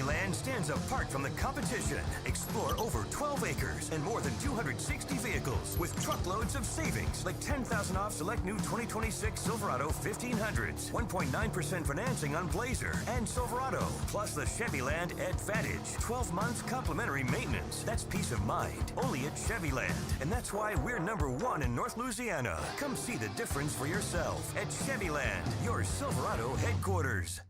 Chevyland stands apart from the competition. Explore over 12 acres and more than 260 vehicles with truckloads of savings, like 10,000 off select new 2026 Silverado 1500s, 1.9% financing on Blazer and Silverado, plus the Chevyland Advantage, 12 months complimentary maintenance. That's peace of mind, only at Chevyland. And that's why we're #1 in North Louisiana. Come see the difference for yourself at Chevyland, your Silverado headquarters.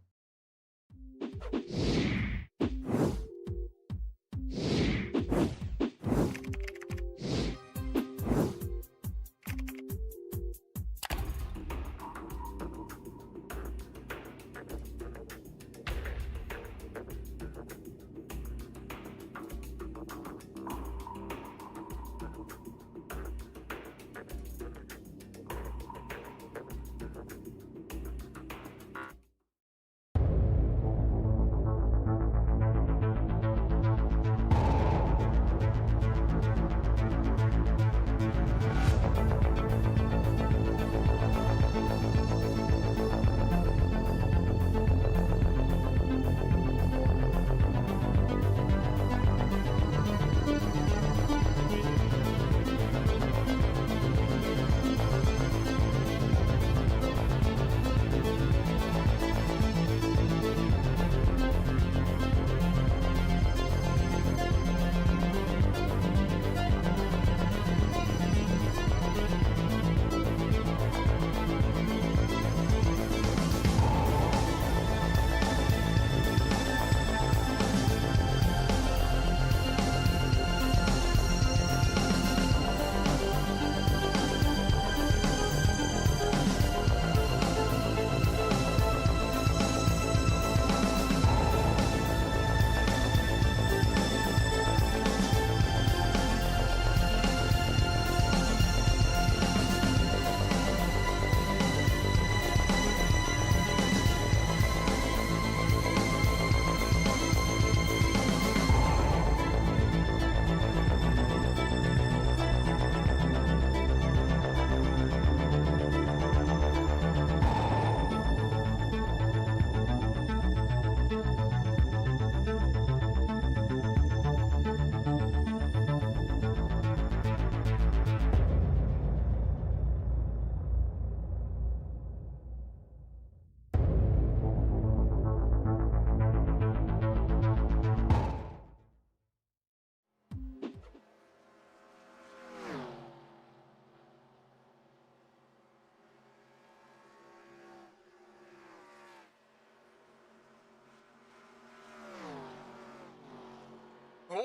We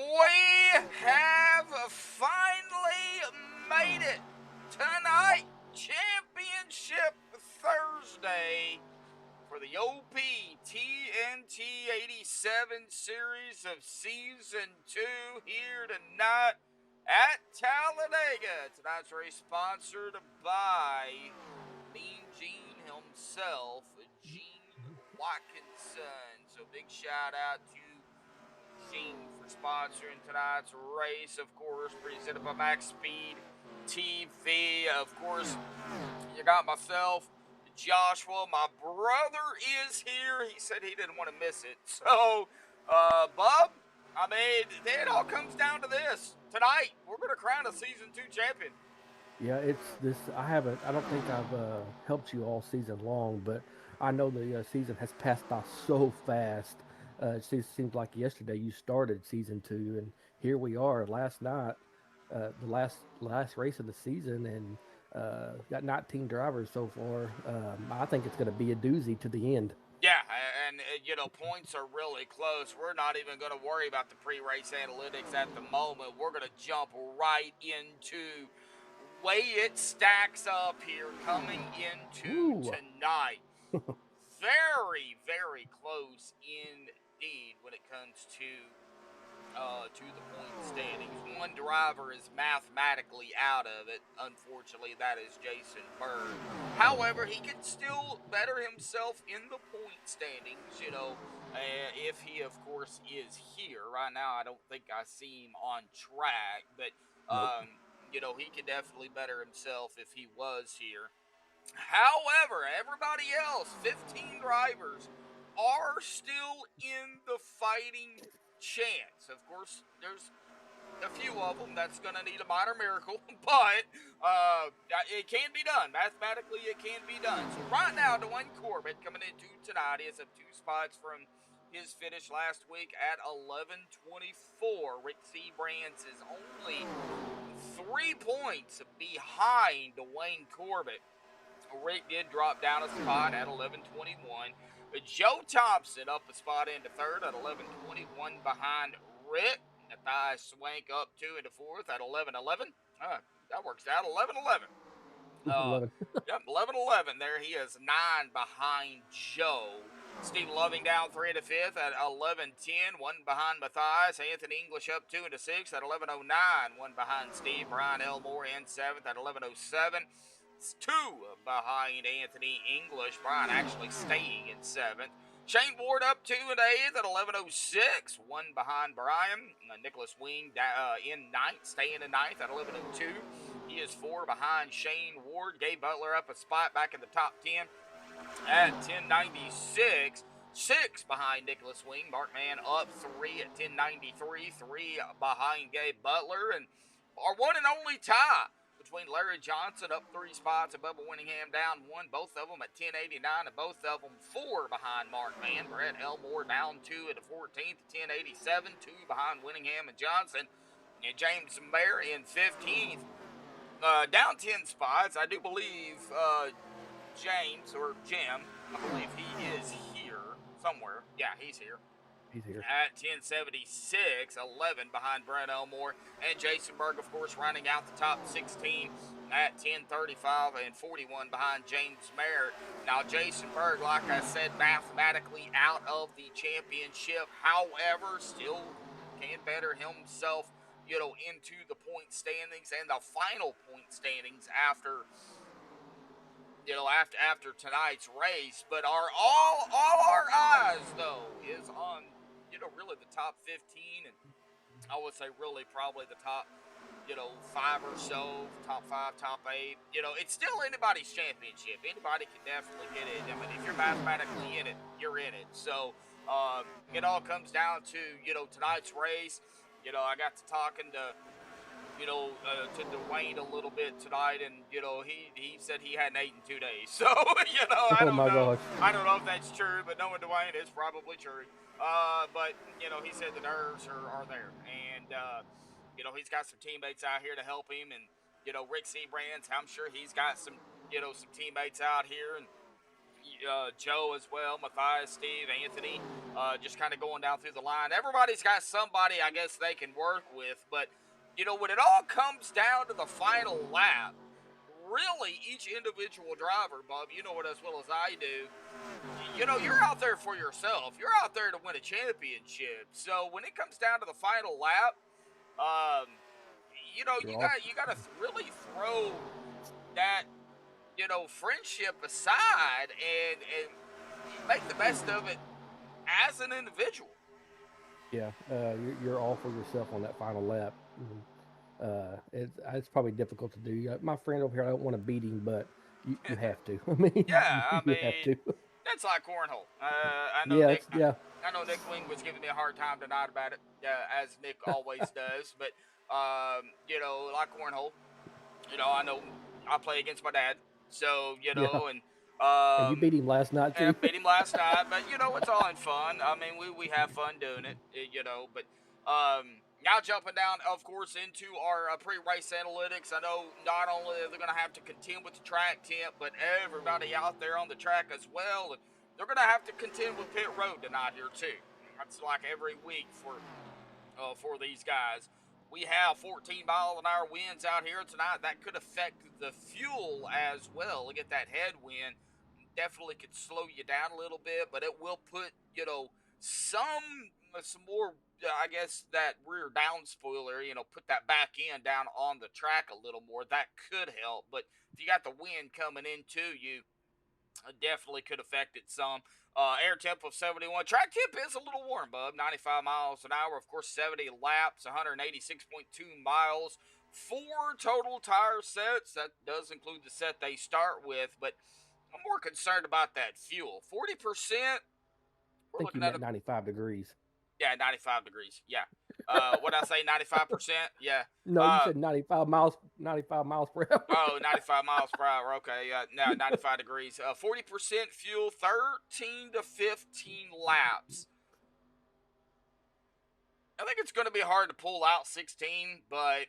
have finally made it tonight, Championship Thursday, for the OP TNT 87 series of Season 2 here tonight at Talladega. Tonight's race sponsored by Mean Gene himself, Gene Watkinson. So big shout out to Gene for sponsoring tonight's race, of course, presented by MaxspeedTV. Of course, you got myself, Joshua. My brother is here. He said he didn't want to miss it. So, Bub, I mean, it all comes down to this. Tonight, we're going to crown a Season 2 champion. Yeah, it's this. I don't think I've helped you all season long, but I know the season has passed by so fast. It seems like yesterday you started Season 2, and here we are last night, the last race of the season, and got 19 drivers so far. I think it's going to be a doozy to the end. Yeah, and, you know, points are really close. We're not even going to worry about the pre-race analytics at the moment. We're going to jump right into way it stacks up here coming into tonight. Very, very close indeed when it comes to the point standings. One driver is mathematically out of it. Unfortunately, that is Jason Bird. However, he can still better himself in the point standings, you know, if he, of course, is here. Right now, I don't think I see him on track, but, you know, he could definitely better himself if he was here. However, everybody else, 15 drivers, are still in the fighting chance. Of course, there's a few of them that's going to need a minor miracle, but it can be done. Mathematically, it can be done. So right now, Dwayne Corbett coming into tonight is up 2 spots from his finish last week at 11:24. Rick Seabrands is only 3 points behind Dwayne Corbett. Rick did drop down a spot at 11:21. Joe Thompson up a spot into third at 11:21 behind Rick. Matthias Swank up 2 into fourth at 11:11. That works out. 11:11. 11. Yep, 11:11. There he is, 9 behind Joe. Steve Loving down 3 into fifth at 11:10. 1 behind Matthias. Anthony English up 2 into sixth at 11:09. 1 behind Steve. Brian Elmore in seventh at 11:07. It's 2 behind Anthony English. Brian actually staying in seventh. Shane Ward up 2 into eighth at 11:06. 1 behind Brian. Nicholas Wing in ninth, staying in ninth at 11:02. He is 4 behind Shane Ward. Gabe Butler up a spot back in the top 10 at 10:96. 6 behind Nicholas Wing. Mark Mann up 3 at 10:93. 3 behind Gabe Butler. And our one and only tie between Larry Johnson up 3 spots and Bubba Winningham down 1. Both of them at 10:89, and both of them 4 behind Mark Mann. Brett Elmore down 2 at the 14th at 10:87. 2 behind Winningham and Johnson. And James Mayer in 15th. Down 10 spots. I do believe James, or Jim, I believe he is here somewhere. Yeah, he's here. He's here. At 10:76, 11 behind Brent Elmore. And Jason Berg, of course, rounding out the top 16 at 10:35 and 41 behind James Mayer. Now, Jason Berg, like I said, mathematically out of the championship. However, still can better himself, into the point standings and the final point standings after tonight's race. But all our eyes, though, is on, really the top 15, and I would say really probably the top, 5 or so, top 5, top 8. It's still anybody's championship. Anybody can definitely get it. I mean, if you're mathematically in it, you're in it. So it all comes down to, tonight's race. I got to talking to Dwayne a little bit tonight, and he said he hadn't eaten 2 days. So I don't know. Gosh. I don't know if that's true, but knowing Dwayne, it's probably true. But he said the nerves are there, and he's got some teammates out here to help him, and Rick Seabrands, I'm sure he's got some some teammates out here, and Joe as well, Matthias, Steve, Anthony, just kind of going down through the line. Everybody's got somebody, I guess, they can work with, but when it all comes down to the final lap, really each individual driver, Bob, you know it as well as I do, you're out there for yourself. You're out there to win a championship. So when it comes down to the final lap, you got to really throw that friendship aside and make the best of it as an individual. Yeah, you're all for yourself on that final lap. It's probably difficult to do. My friend over here, I don't want to beat him, but you have to. I mean, Yeah, you have to. That's like cornhole. I know Nick Wing was giving me a hard time tonight about it, as Nick always does. But like cornhole, I know I play against my dad, so and you beat him last night too. Yeah, beat him last night, but it's all in fun. I mean, we have fun doing it, But now jumping down, of course, into our pre-race analytics. I know not only are they going to have to contend with the track temp, but everybody out there on the track as well. They're going to have to contend with pit road tonight here too. That's like every week for these guys. We have 14-mile-an-hour winds out here tonight. That could affect the fuel as well. Look at that headwind. Definitely could slow you down a little bit, but it will put, some more, I guess, that rear down spoiler, put that back end down on the track a little more. That could help, but if you got the wind coming into you, it definitely could affect it some. Air temp of 71. Track temp is a little warm, bub. 95 miles an hour. Of course, 70 laps, 186.2 miles. 4 total tire sets. That does include the set they start with, but I'm more concerned about that fuel. 40%, I think you meant 95 degrees. Yeah, 95 degrees. Yeah. What did I say? 95%? Yeah. No, you said 95 miles. 95 miles per hour. Oh, 95 miles per hour. Okay. No, 95 degrees. 40% fuel, 13 to 15 laps. I think it's going to be hard to pull out 16, but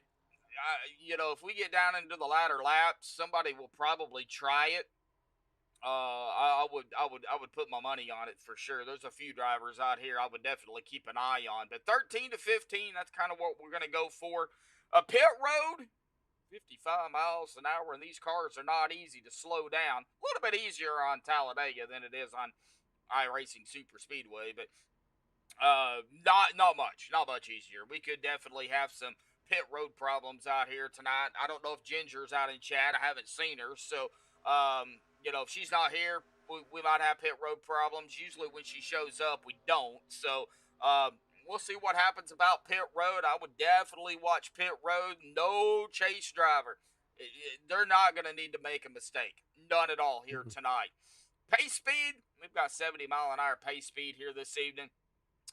if we get down into the latter laps, somebody will probably try it. I would put my money on it for sure. There's a few drivers out here I would definitely keep an eye on, but 13 to 15, that's kind of what we're going to go for. A pit road, 55 miles an hour, and these cars are not easy to slow down. A little bit easier on Talladega than it is on iRacing Super Speedway, but not much easier. We could definitely have some pit road problems out here tonight. I don't know if Ginger's out in chat. I haven't seen her, so if she's not here, we might have pit road problems. Usually when she shows up, we don't. So we'll see what happens about pit road. I would definitely watch pit road. No chase driver. They're not going to need to make a mistake. None at all here tonight. Pace speed, we've got 70-mile-an-hour pace speed here this evening.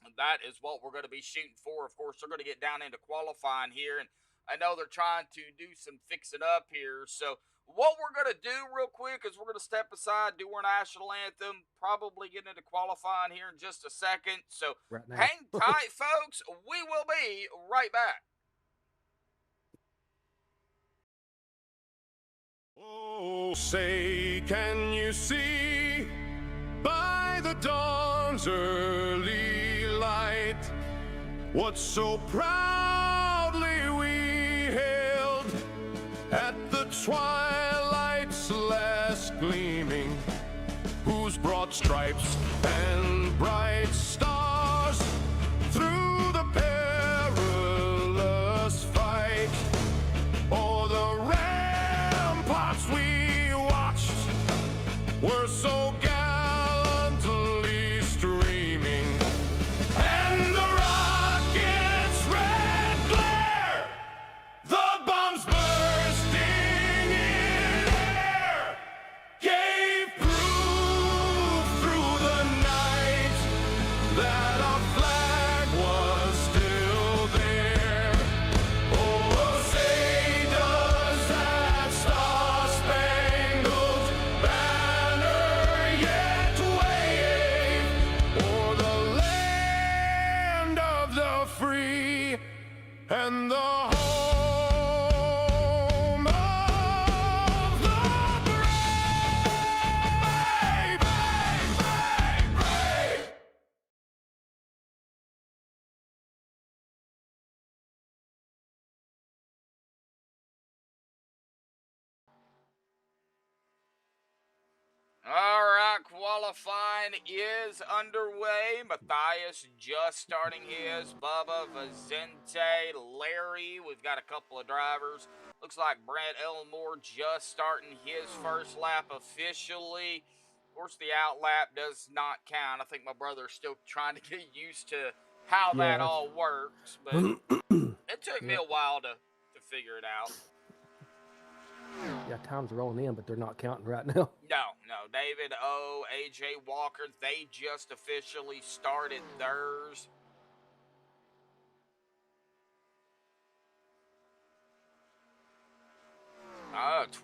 And that is what we're going to be shooting for. Of course, they're going to get down into qualifying here, and I know they're trying to do some fixing up here. So what we're going to do real quick is we're going to step aside, do our national anthem, probably get into qualifying here in just a second. So hang tight, folks. We will be right back. Oh, say, can you see by the dawn's early light what so proudly we hailed at the twilight's last gleaming, whose broad stripes and bright stars through the perilous fight o'er the ramparts we watched were so gallantly streaming, and the rocket's red glare, the bombs bursting in air, gave proof through the night that our flag was still there. Oh, say does that Star Spangled Banner yet wave o'er the land of the free and the home of the brave, brave, brave, brave. All right, qualifying is underway. Matthias just starting his. Bubba, Vicente, Larry. We've got a couple of drivers. Looks like Brent Elmore just starting his first lap officially. Of course, the out lap does not count. I think my brother's still trying to get used to how that all works, but it took me a while to figure it out. Yeah, time's rolling in, but they're not counting right now. No. David O, AJ Walker, they just officially started theirs.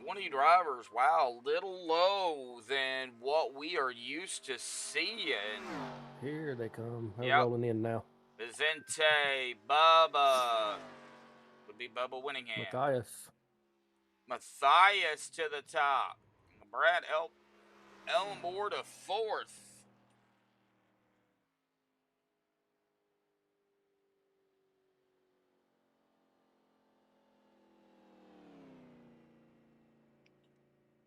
20 drivers. Wow, little low than what we are used to seeing. Here they come. They're rolling in now. Vicente, Bubba. Would be Bubba Winningham. Matthias to the top. Brad Elmore to fourth.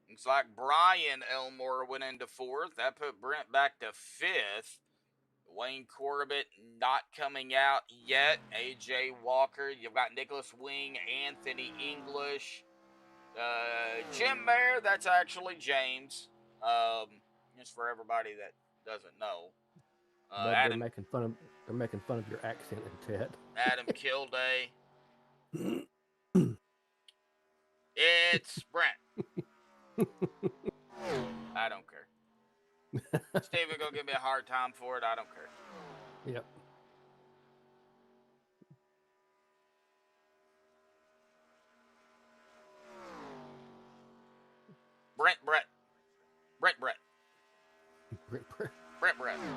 Looks like Brian Elmore went into fourth. That put Brent back to fifth. Wayne Corbett not coming out yet. AJ Walker. You've got Nicholas Wing, Anthony English. Jim Mayer, that's actually James. Just for everybody that doesn't know. They're making fun of your accent in chat. Adam Kilday. It's Brent. I don't care. Steven gonna give me a hard time for it. I don't care. Yep. Brent.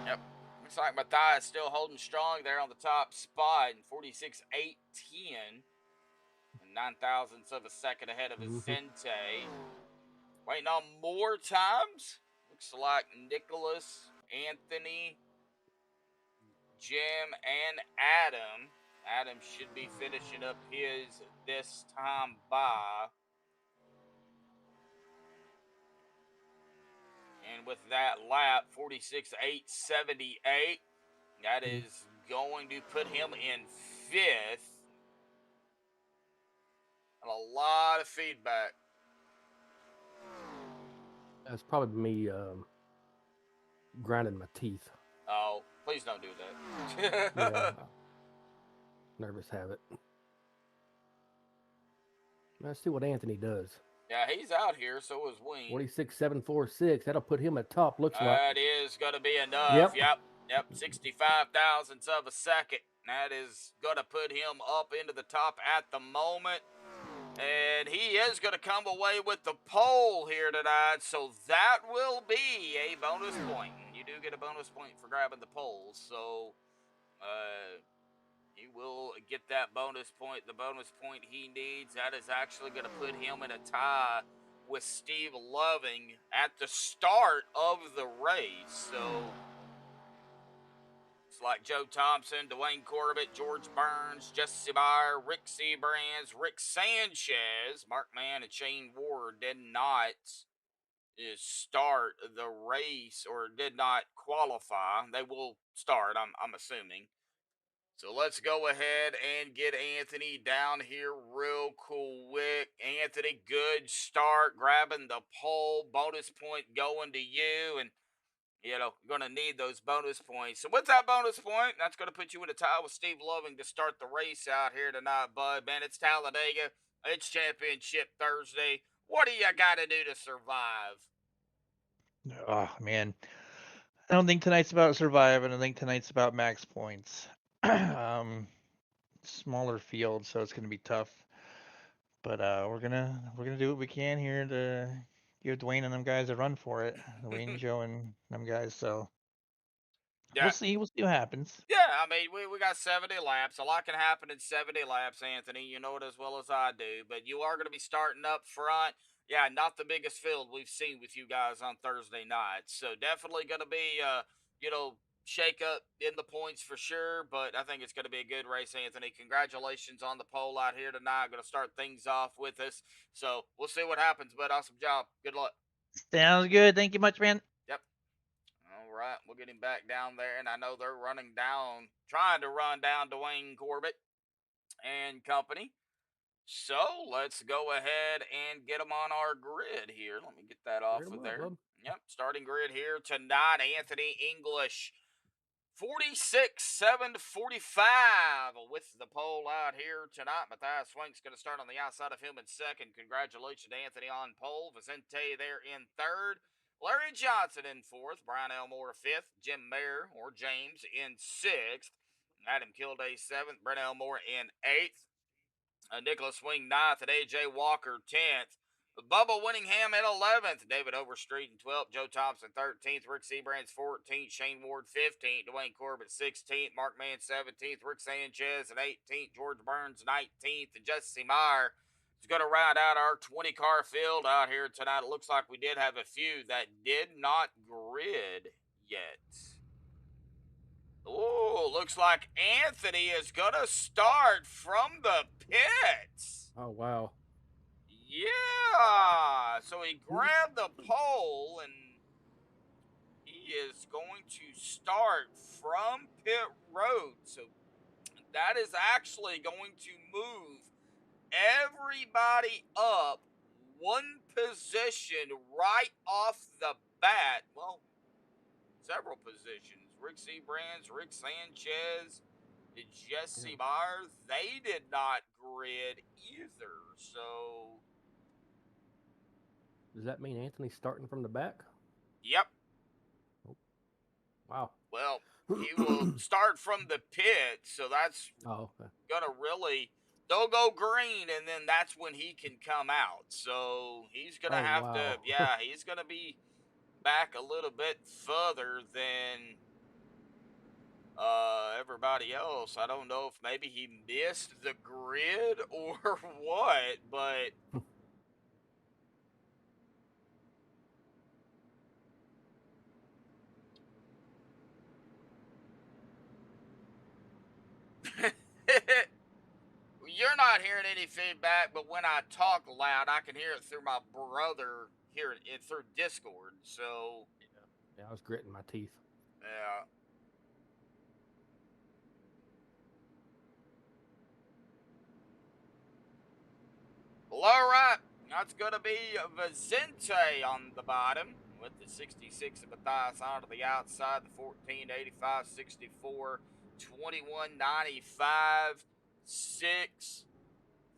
Yep. Looks like Matthias still holding strong there on the top spot in 46.810. And 9 thousandths of a second ahead of Vicente. Waiting on more times. Looks like Nicholas, Anthony, Jim, and Adam. Adam should be finishing up his this time by. And with that lap, 46.878, that is going to put him in 5th. And a lot of feedback. That's probably me grinding my teeth. Oh, please don't do that. Yeah. Nervous habit. Let's see what Anthony does. Yeah, he's out here, so is Wayne. 46.746. That'll put him at top, looks like. That is going to be enough. Yep. 65 thousandths of a second. That is going to put him up into the top at the moment. And he is going to come away with the pole here tonight, so that will be a bonus point. You do get a bonus point for grabbing the pole, so he will get that bonus point, the bonus point he needs. That is actually going to put him in a tie with Steve Loving at the start of the race. So it's like Joe Thompson, Dwayne Corbett, George Burns, Jesse Meyer, Rick Seabrands, Rick Sanchez, Mark Mann, and Shane Ward did not start the race or did not qualify. They will start, I'm assuming. So let's go ahead and get Anthony down here real quick. Anthony, good start, grabbing the pole, bonus point going to you, and you're going to need those bonus points. So with that bonus point, that's going to put you in a tie with Steve Loving to start the race out here tonight, bud. Man, it's Talladega. It's Championship Thursday. What do you got to do to survive? Oh, man. I don't think tonight's about surviving. I think tonight's about max points. Smaller field, so it's going to be tough. But we're gonna do what we can here to give Dwayne and them guys a run for it. Dwayne, Joe, and them guys. So Yeah. we'll see what happens. Yeah, I mean, we got 70 laps. A lot can happen in 70 laps, Anthony. You know it as well as I do. But you are going to be starting up front. Yeah, not the biggest field we've seen with you guys on Thursday night. So definitely going to be, shake up in the points for sure. But I think it's going to be a good race, Anthony. Congratulations on the pole out here tonight. Going to start things off with us. So we'll see what happens, but awesome job. Good luck. Sounds good. Thank you much, man. Yep. All right, we'll get him back down there, and I know they're trying to run down Dwayne Corbett and company. So let's go ahead and get them on our grid here. Let me get that off of there. Yep, starting grid here tonight. Anthony English, 46.745 with the pole out here tonight. Matthias Swank's going to start on the outside of him in second. Congratulations to Anthony on pole. Vicente there in third. Larry Johnson in fourth. Brian Elmore fifth. Jim Mayer or James in sixth. Adam Kilday seventh. Brent Elmore in eighth. Nicholas Swing ninth. And A.J. Walker 10th. Bubba Winningham at 11th. David Overstreet in 12th. Joe Thompson 13th. Rick Seabrands 14th. Shane Ward 15th. Dwayne Corbett 16th. Mark Mann 17th. Rick Sanchez at 18th. George Burns 19th. And Jesse Meyer is going to round out our 20-car field out here tonight. It looks like we did have a few that did not grid yet. Oh, looks like Anthony is going to start from the pits. Oh, wow. Yeah, so he grabbed the pole and he is going to start from pit road. So that is actually going to move everybody up one position right off the bat. Well, several positions. Rick Seabrands, Rick Sanchez, Jesse Meyer, they did not grid either. So does that mean Anthony's starting from the back? Yep. Wow. Well, he will start from the pit, so that's Oh, okay. gonna really. They'll go green, and then that's when he can come out. So he's gonna Oh, have to, wow. yeah, he's gonna be back a little bit further than everybody else. I don't know if maybe he missed the grid or what, but you're not hearing any feedback. But when I talk loud, I can hear it through my brother hearing it through Discord. So Yeah, I was gritting my teeth. yeah. Well, all right. That's going to be Vicente on the bottom with the 66 of Matthias onto the outside, the 1485, 64, 2195, 6,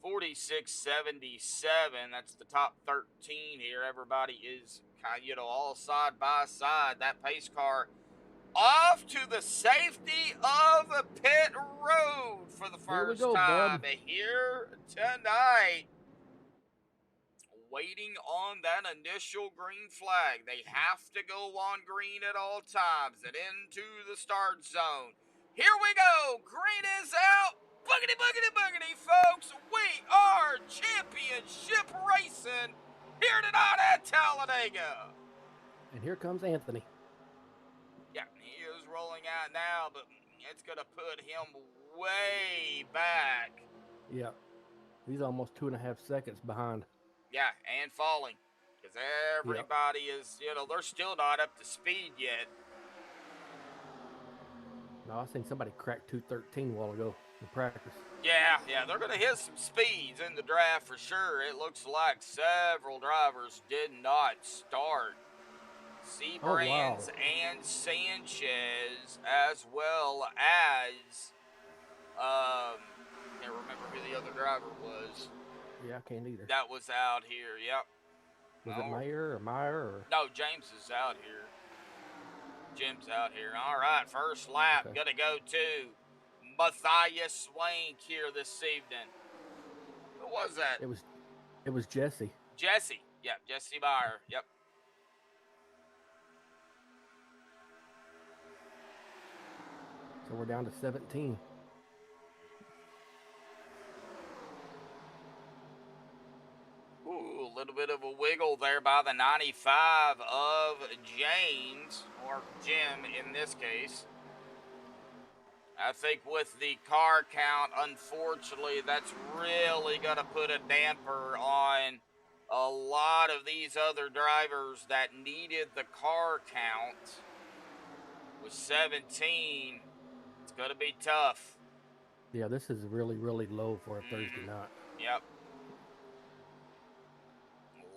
4677. That's the top 13 here. Everybody is kind of, all side by side. That pace car off to the safety of pit road for the Here we first go, time bud. here tonight. Waiting on that initial green flag. They have to go on green at all times and into the start zone. Here we go. Green is out. Boogity, boogity, boogity, folks. We are championship racing here tonight at Talladega. And here comes Anthony. Yeah, he is rolling out now, but it's going to put him way back. Yeah. He's almost 2.5 seconds behind. Yeah, and falling. Because everybody is, they're still not up to speed yet. No, I seen somebody crack 213 a while ago in practice. Yeah, they're going to hit some speeds in the draft for sure. It looks like several drivers did not start. Seabrands and Sanchez, as well as, can't remember who the other driver was. Yeah, I can't either. That was out here, yep. Was it Meyer or? No, James is out here. Jim's out here. All right, first lap. Okay. Gonna go to Matthias Swank here this evening. Who was that? It was Jesse. Jesse. Yep, Jesse Meyer. Yep. So we're down to 17. Ooh, a little bit of a wiggle there by the 95 of James, or Jim in this case. I think with the car count, unfortunately, that's really going to put a damper on a lot of these other drivers that needed the car count. With 17, it's going to be tough. Yeah, this is really, really low for a Thursday night. Yep.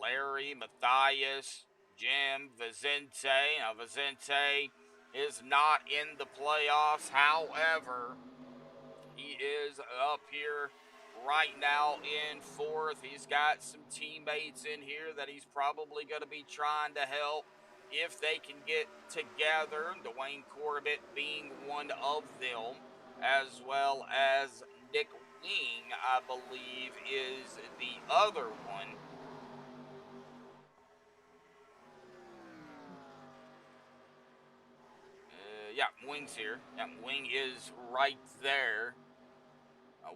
Larry, Matthias, Jim, Vicente. Now, Vicente is not in the playoffs. However, he is up here right now in fourth. He's got some teammates in here that he's probably going to be trying to help if they can get together. Dwayne Corbett being one of them, as well as Nick Wing, I believe, is the other one. Yeah, Wing's here. Yeah, Wing is right there.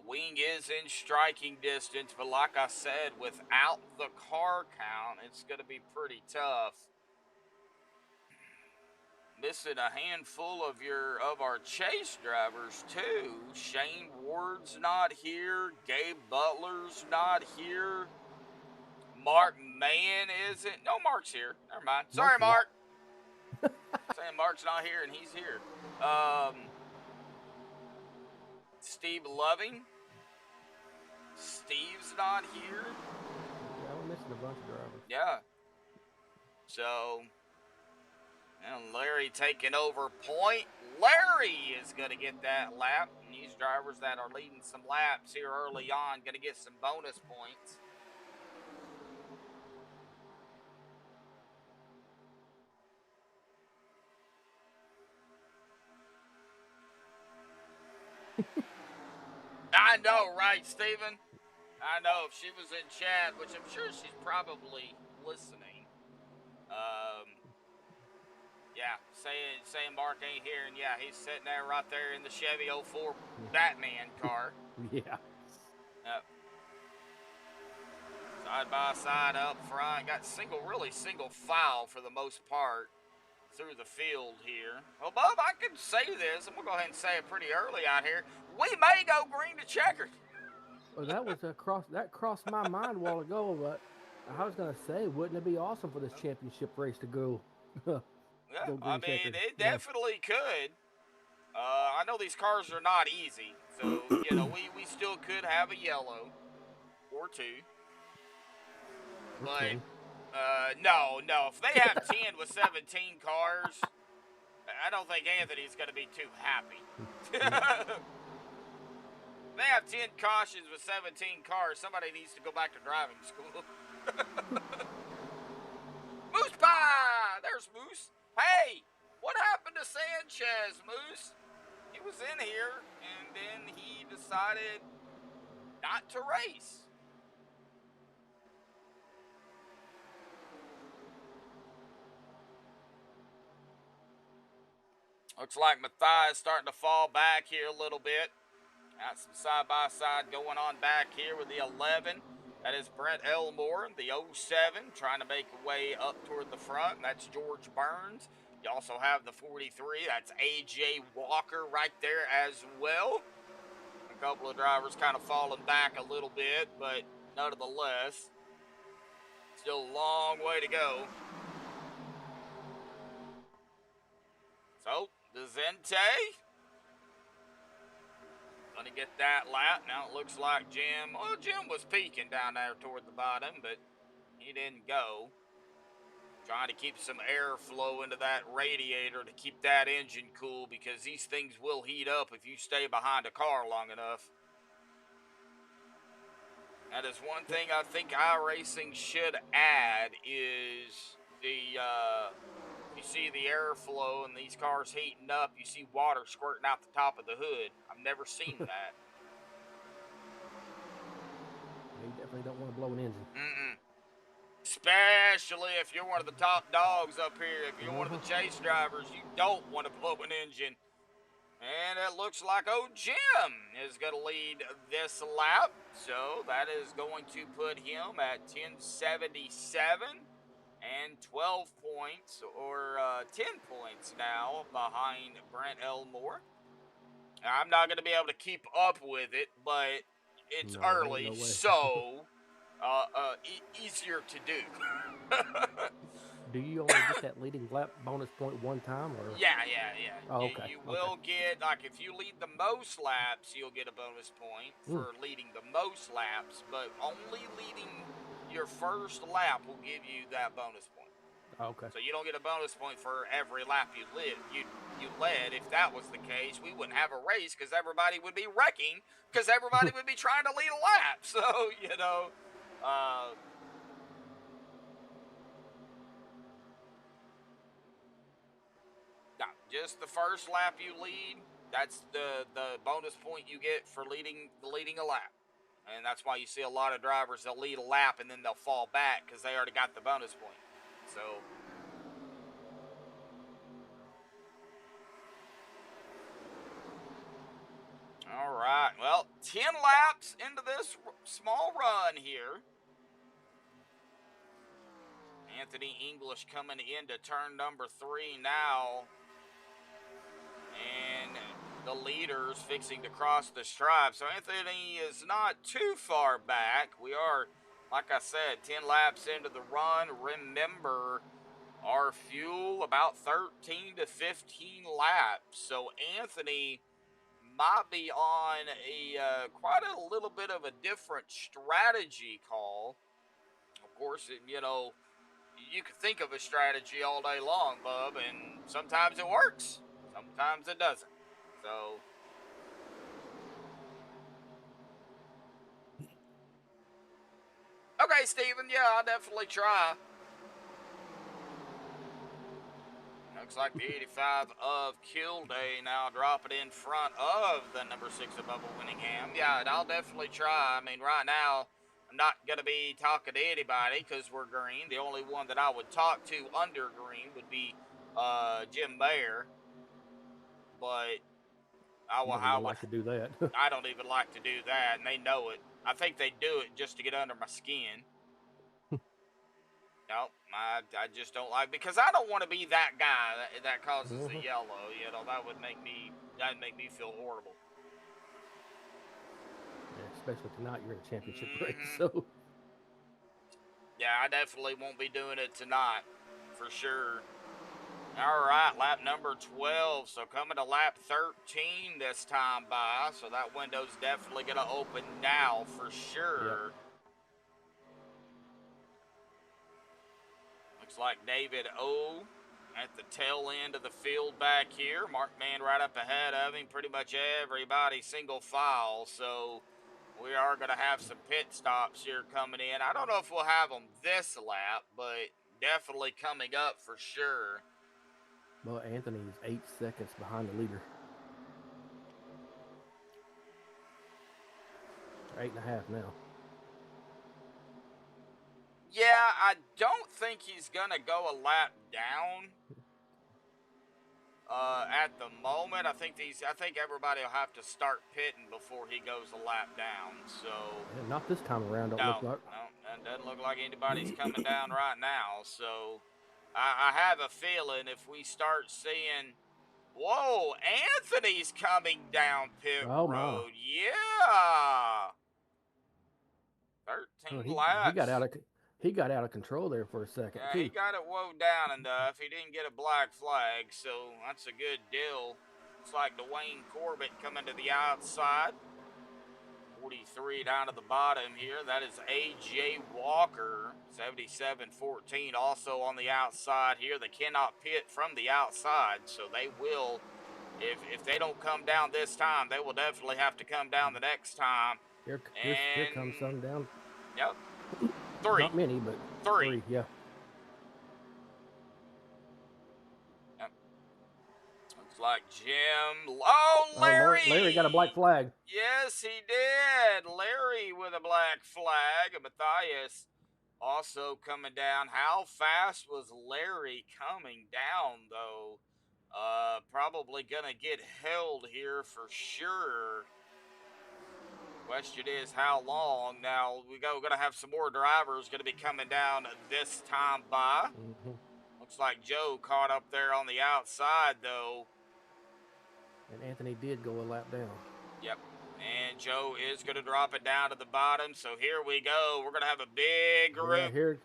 Wing is in striking distance, but like I said, without the car count, it's going to be pretty tough. Missing a handful of our chase drivers too. Shane Ward's not here. Gabe Butler's not here. Mark Mann isn't. No, Mark's here. Never mind. Sorry, Mark. Saying Mark's not here and he's here. Steve Loving. Steve's not here. Yeah, we're missing a bunch of drivers. Yeah. So, and Larry taking over point. Larry is going to get that lap. And these drivers that are leading some laps here early on going to get some bonus points. I know, right, Steven? I know. If she was in chat, which I'm sure she's probably listening. Yeah, saying Mark ain't here, and yeah, he's sitting there right there in the Chevy 04 Batman car. Yeah. Yep. Side by side up front. Got really single file for the most part through the field here. Well, Bub, I can say this. I'm going to go ahead and say it pretty early out here. We may go green to checkered. Well, that crossed my mind a while ago, but I was gonna say, wouldn't it be awesome for this championship race to go? Yeah, go I green mean, checkered. it definitely could. I know these cars are not easy, so, we still could have a yellow or two. But, no. If they have 10 with 17 cars, I don't think Anthony's going to be too happy. If they have 10 cautions with 17 cars, somebody needs to go back to driving school. Moose Pie! There's Moose. Hey, what happened to Sanchez, Moose? He was in here, and then he decided not to race. Looks like Matthias starting to fall back here a little bit. Got some side-by-side going on back here with the 11. That is Brent Elmore, the 07, trying to make a way up toward the front. That's George Burns. You also have the 43. That's A.J. Walker right there as well. A couple of drivers kind of falling back a little bit, but nonetheless, still a long way to go. So, Dezente going to get that lap. Now it looks like Jim was peeking down there toward the bottom, but he didn't go. Trying to keep some airflow into that radiator to keep that engine cool, because these things will heat up if you stay behind a car long enough. That is one thing I think iRacing should add is the, you see the airflow and these cars heating up, you see water squirting out the top of the hood. I've never seen that. You definitely don't want to blow an engine. Especially if you're one of the top dogs up here. If you're one of the chase drivers, you don't want to blow an engine. And it looks like Jim is going to lead this lap. So that is going to put him at 1077 and 12 points, or 10 points now behind Brent Elmore. I'm not going to be able to keep up with it, but it's early, no way. so easier to do. Do you only get that leading lap bonus point one time, or? Yeah. Oh, okay. You will get, like, if you lead the most laps, you'll get a bonus point for leading the most laps, but only leading your first lap will give you that bonus point. Okay. So you don't get a bonus point for every lap you led. If that was the case, we wouldn't have a race, because everybody would be wrecking, because everybody would be trying to lead a lap. So, just the first lap you lead, that's the bonus point you get for leading a lap. And that's why you see a lot of drivers, they'll lead a lap and then they'll fall back because they already got the bonus point. So, all right. Well, 10 laps into this small run here. Anthony English coming into turn number 3 now. And the leaders fixing to cross the stripe. So Anthony is not too far back. We are, like I said, 10 laps into the run. Remember, our fuel about 13 to 15 laps. So Anthony might be on a quite a little bit of a different strategy call. Of course, you can think of a strategy all day long, Bub, and sometimes it works. Sometimes it doesn't. So, okay, Steven, yeah, I'll definitely try. Looks like the 85 of Kilday now dropping in front of the number 6 of Bubba Winningham. Yeah, and I'll definitely try. I mean, right now, I'm not going to be talking to anybody because we're green. The only one that I would talk to under green would be Jim Baer. But I would like to do that. I don't even like to do that, and they know it. I think they do it just to get under my skin. No, I just don't like, because I don't want to be that guy that causes the yellow. You know, that'd make me feel horrible. Yeah, especially tonight, you're in a championship race, so. Yeah, I definitely won't be doing it tonight, for sure. All right, lap number 12. So coming to lap 13 this time by. So that window's definitely going to open now for sure. Yep. Looks like David O at the tail end of the field back here. Mark Man right up ahead of him. Pretty much everybody single file. So we are going to have some pit stops here coming in. I don't know if we'll have them this lap, but definitely coming up for sure. Well, Anthony is 8 seconds behind the leader. 8.5 now. Yeah, I don't think he's gonna go a lap down. At the moment, I think everybody will have to start pitting before he goes a lap down. So yeah, not this time around. Don't look like. No, it doesn't look like anybody's coming down right now. So I have a feeling if we start seeing, whoa, Anthony's coming down pit road. Yeah. 13 laps. He got out of control there for a second. Yeah, he got it woe down enough. He didn't get a black flag, so that's a good deal. Looks like Dwayne Corbett coming to the outside. 43 down to the bottom here. That is A.J. Walker, 77-14, also on the outside here. They cannot pit from the outside, so they will, if they don't come down this time, they will definitely have to come down the next time. Here comes some down. Yep. 3. Not many, but 3, yeah. Yep. Looks like Jim. Oh, Larry! Larry got a black flag. Yes, he did. Larry with a black flag. And Matthias also coming down. How fast was Larry coming down, though? Probably going to get held here for sure. Question is how long. Now we're going to have some more drivers going to be coming down this time by. Looks like Joe caught up there on the outside though, and Anthony did go a lap down. Yep, and Joe is going to drop it down to the bottom. So here we go. We're going to have a big group. Yeah, here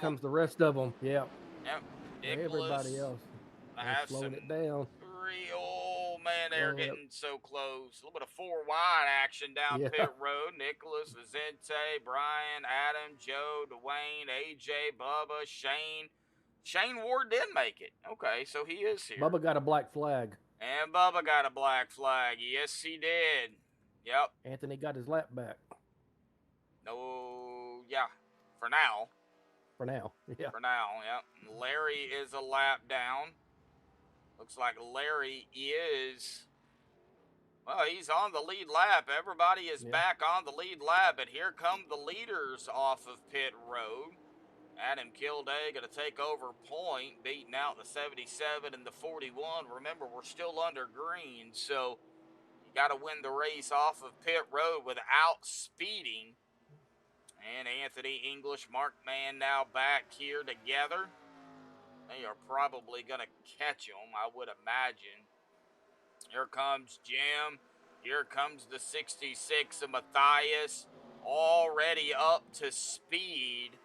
comes the rest of them. Yep. Everybody else slowing it down. Man, they're getting so close. A little bit of 4 wide action down pit road. Nicholas, Vicente, Brian, Adam, Joe, Dwayne, AJ, Bubba, Shane. Shane Ward did make it. Okay, so he is here. Bubba got a black flag. And Bubba got a black flag. Yes, he did. Yep. Anthony got his lap back. No, yeah, for now. For now, yeah. For now, yep. Larry is a lap down. Looks like Larry is, well, he's on the lead lap. Everybody is back on the lead lap, and here come the leaders off of pit road. Adam Kilday going to take over point, beating out the 77 and the 41. Remember, we're still under green, so you got to win the race off of pit road without speeding. And Anthony English, Mark Man now back here together. They are probably going to catch him, I would imagine. Here comes Jim. Here comes the 66 of Matthias. Already up to speed.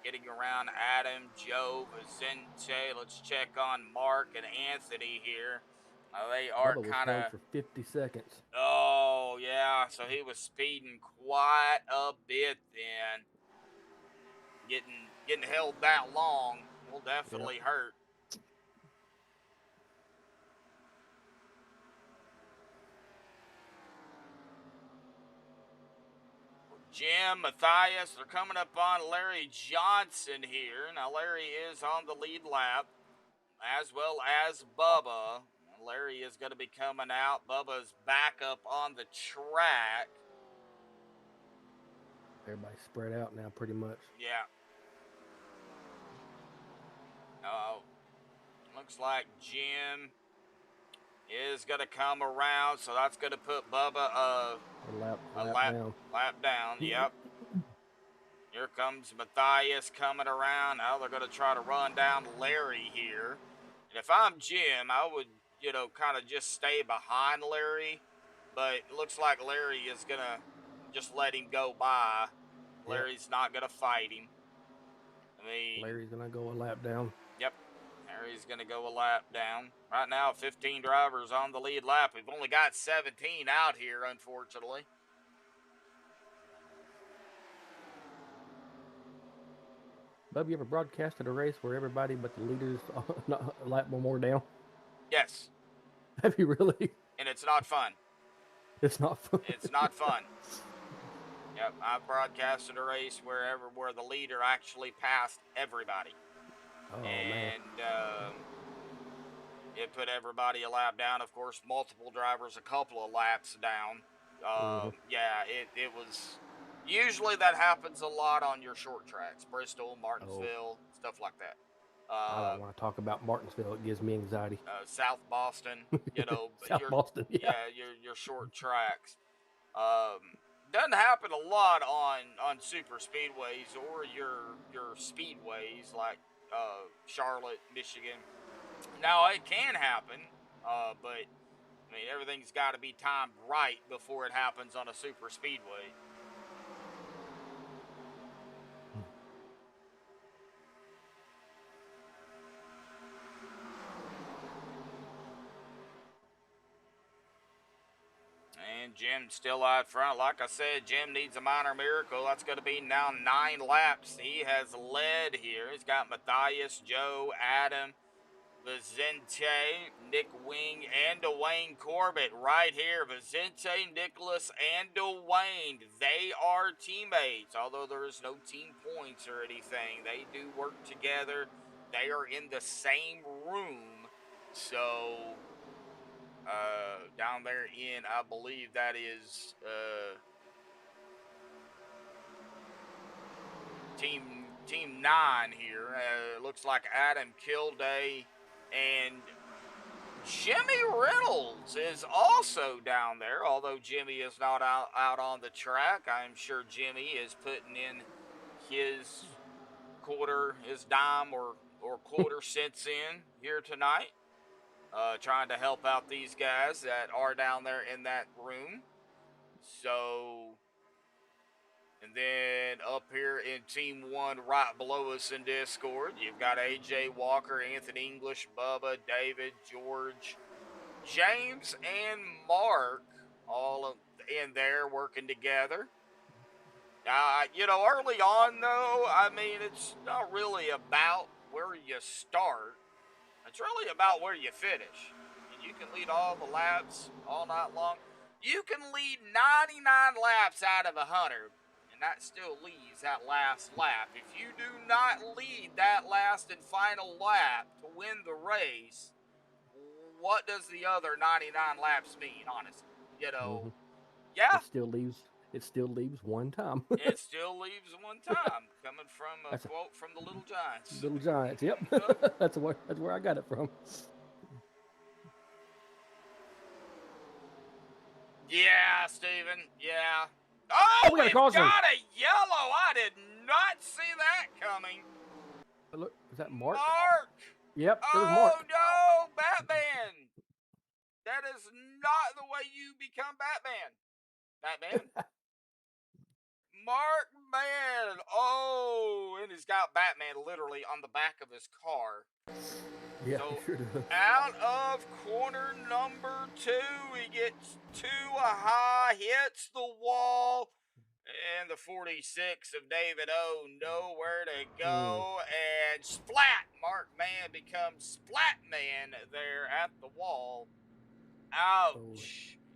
Getting around Adam, Joe, Vicente. Let's check on Mark and Anthony here. They are kind of for 50 seconds. Oh, yeah. So he was speeding quite a bit then. Getting held that long will definitely hurt. Jim, Matthias, they're coming up on Larry Johnson here. Now, Larry is on the lead lap. as well as Bubba. Larry is going to be coming out. Bubba's back up on the track. Everybody's spread out now, pretty much. Yeah. Looks like Jim is going to come around, so that's going to put Bubba A lap down. Lap down, yep. Here comes Matthias coming around. Now they're going to try to run down Larry here. And if I'm Jim, I would, kind of just stay behind Larry. But it looks like Larry is going to just let him go by. Larry's not going to fight him. Larry's going to go a lap down. Yep. Larry's going to go a lap down. Right now, 15 drivers on the lead lap. We've only got 17 out here, unfortunately. Bub, you ever broadcasted a race where everybody but the leaders a lap more down? Yes. Have you really? And it's not fun. It's not fun. It's not fun. Yep, I broadcasted a race where the leader actually passed everybody. Oh, man. It put everybody a lap down. Of course, multiple drivers a couple of laps down. Yeah, it was... Usually that happens a lot on your short tracks. Bristol, Martinsville, stuff like that. I don't want to talk about Martinsville. It gives me anxiety. South Boston, South Boston, yeah. Your short tracks. Doesn't happen a lot on super speedways or your speedways like Charlotte, Michigan. Now it can happen, but everything's got to be timed right before it happens on a super speedway. And Jim still out front. Like I said, Jim needs a minor miracle. That's going to be now 9 laps. He has led here. He's got Matthias, Joe, Adam, Vicente, Nick Wing, and Dwayne Corbett right here. Vicente, Nicholas, and Dwayne. They are teammates. Although there is no team points or anything, they do work together. They are in the same room. So... down there in, I believe that is team 9 here. Looks like Adam Kilday and Jimmy Reynolds is also down there. Although Jimmy is not out on the track, I'm sure Jimmy is putting in his dime or quarter cents in here tonight. Trying to help out these guys that are down there in that room. So, and then up here in Team 1, right below us in Discord, you've got AJ Walker, Anthony English, Bubba, David, George, James, and Mark, all in there working together. Early on, though, it's not really about where you start. It's really about where you finish. And you can lead all the laps all night long. You can lead 99 laps out of 100, and that still leaves that last lap. If you do not lead that last and final lap to win the race, what does the other 99 laps mean, honestly? Yeah. It still leaves one time. It still leaves one time. Coming from a quote from the Little Giants. Little Giants, yep. That's where I got it from. Yeah, Steven. Yeah. Oh, we've got a yellow. I did not see that coming. Look, is that Mark? Mark. Yep, it was Mark. Oh, no, Batman. That is not the way you become Batman. Batman? Mark Man. Oh, and he's got Batman literally on the back of his car. Yeah, so sure does. Out of corner number 2, he gets too high, hits the wall, and the 46 of David O nowhere to go, and splat. Mark Man becomes Splat Man there at the wall. Ouch. Oh.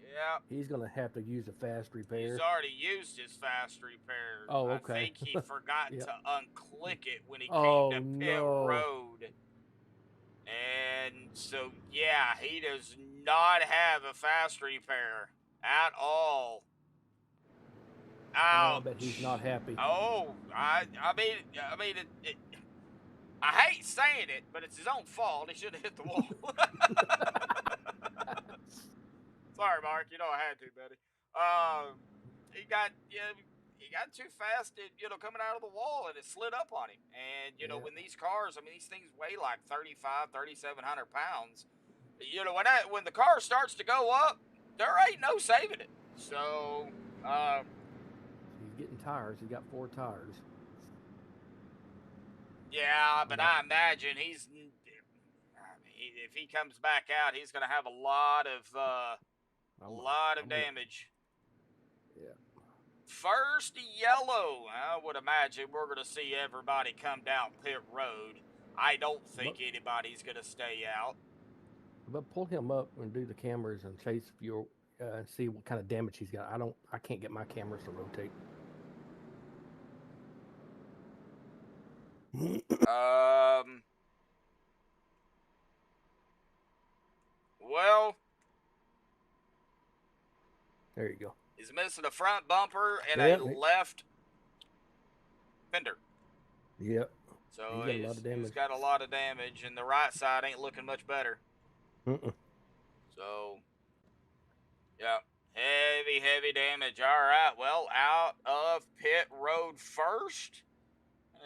Yeah. He's going to have to use a fast repair. He's already used his fast repair. Oh, okay. I think he forgot Yep. to unclick it when he came to pit road. And so, yeah, he does not have a fast repair at all. Oh, I Ouch. bet he's not happy. Oh, I mean, I hate saying it, but it's his own fault. He should have hit the wall. Sorry, Mark. You know I had to, buddy. He got too fast at, coming out of the wall, and it slid up on him. And Yeah. when these cars, I mean, these things weigh like 3,700 pounds. When the car starts to go up, there ain't no saving it. So, He's getting tires. He's got 4 tires. yeah, but I imagine if he comes back out, he's going to have a lot of damage. Yeah. First yellow. I would imagine we're going to see everybody come down pit road. I don't think anybody's going to stay out. But pull him up and do the cameras and chase fuel and see what kind of damage he's got. I can't get my cameras to rotate. Well, There you go. he's missing a front bumper and a left fender. Yep. So he's got a lot of damage, and the right side ain't looking much better. So, yeah, heavy damage. All right, well, out of pit road first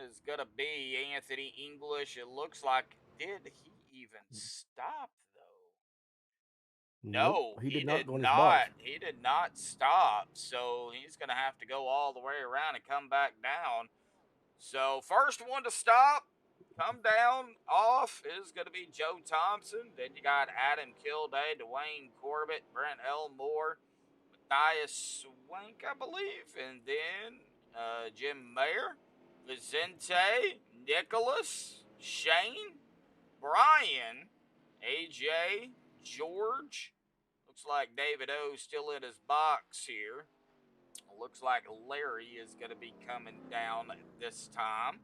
is going to be Anthony English. It looks like, did he even stop, though? No, he did not go in his not. box. He did not stop, so he's going to have to go all the way around and come back down. So, first one to stop, come down off is going to be Joe Thompson. Then you got Adam Kilday, Dwayne Corbett, Brent Elmore, Matthias Swank, I believe. And then Jim Mayer, Vicente, Nicholas, Shane, Brian, AJ, George. Looks like David O's still in his box here. Looks like Larry is going to be coming down this time.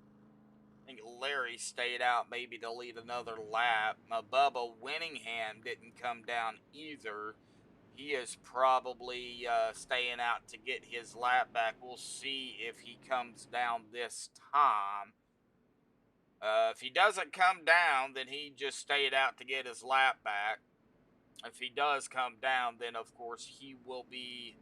I think Larry stayed out maybe to lead another lap. Bubba Winningham didn't come down either. He is probably staying out to get his lap back. We'll see if he comes down this time. If he doesn't come down, then he just stayed out to get his lap back. If he does come down, then of course he will be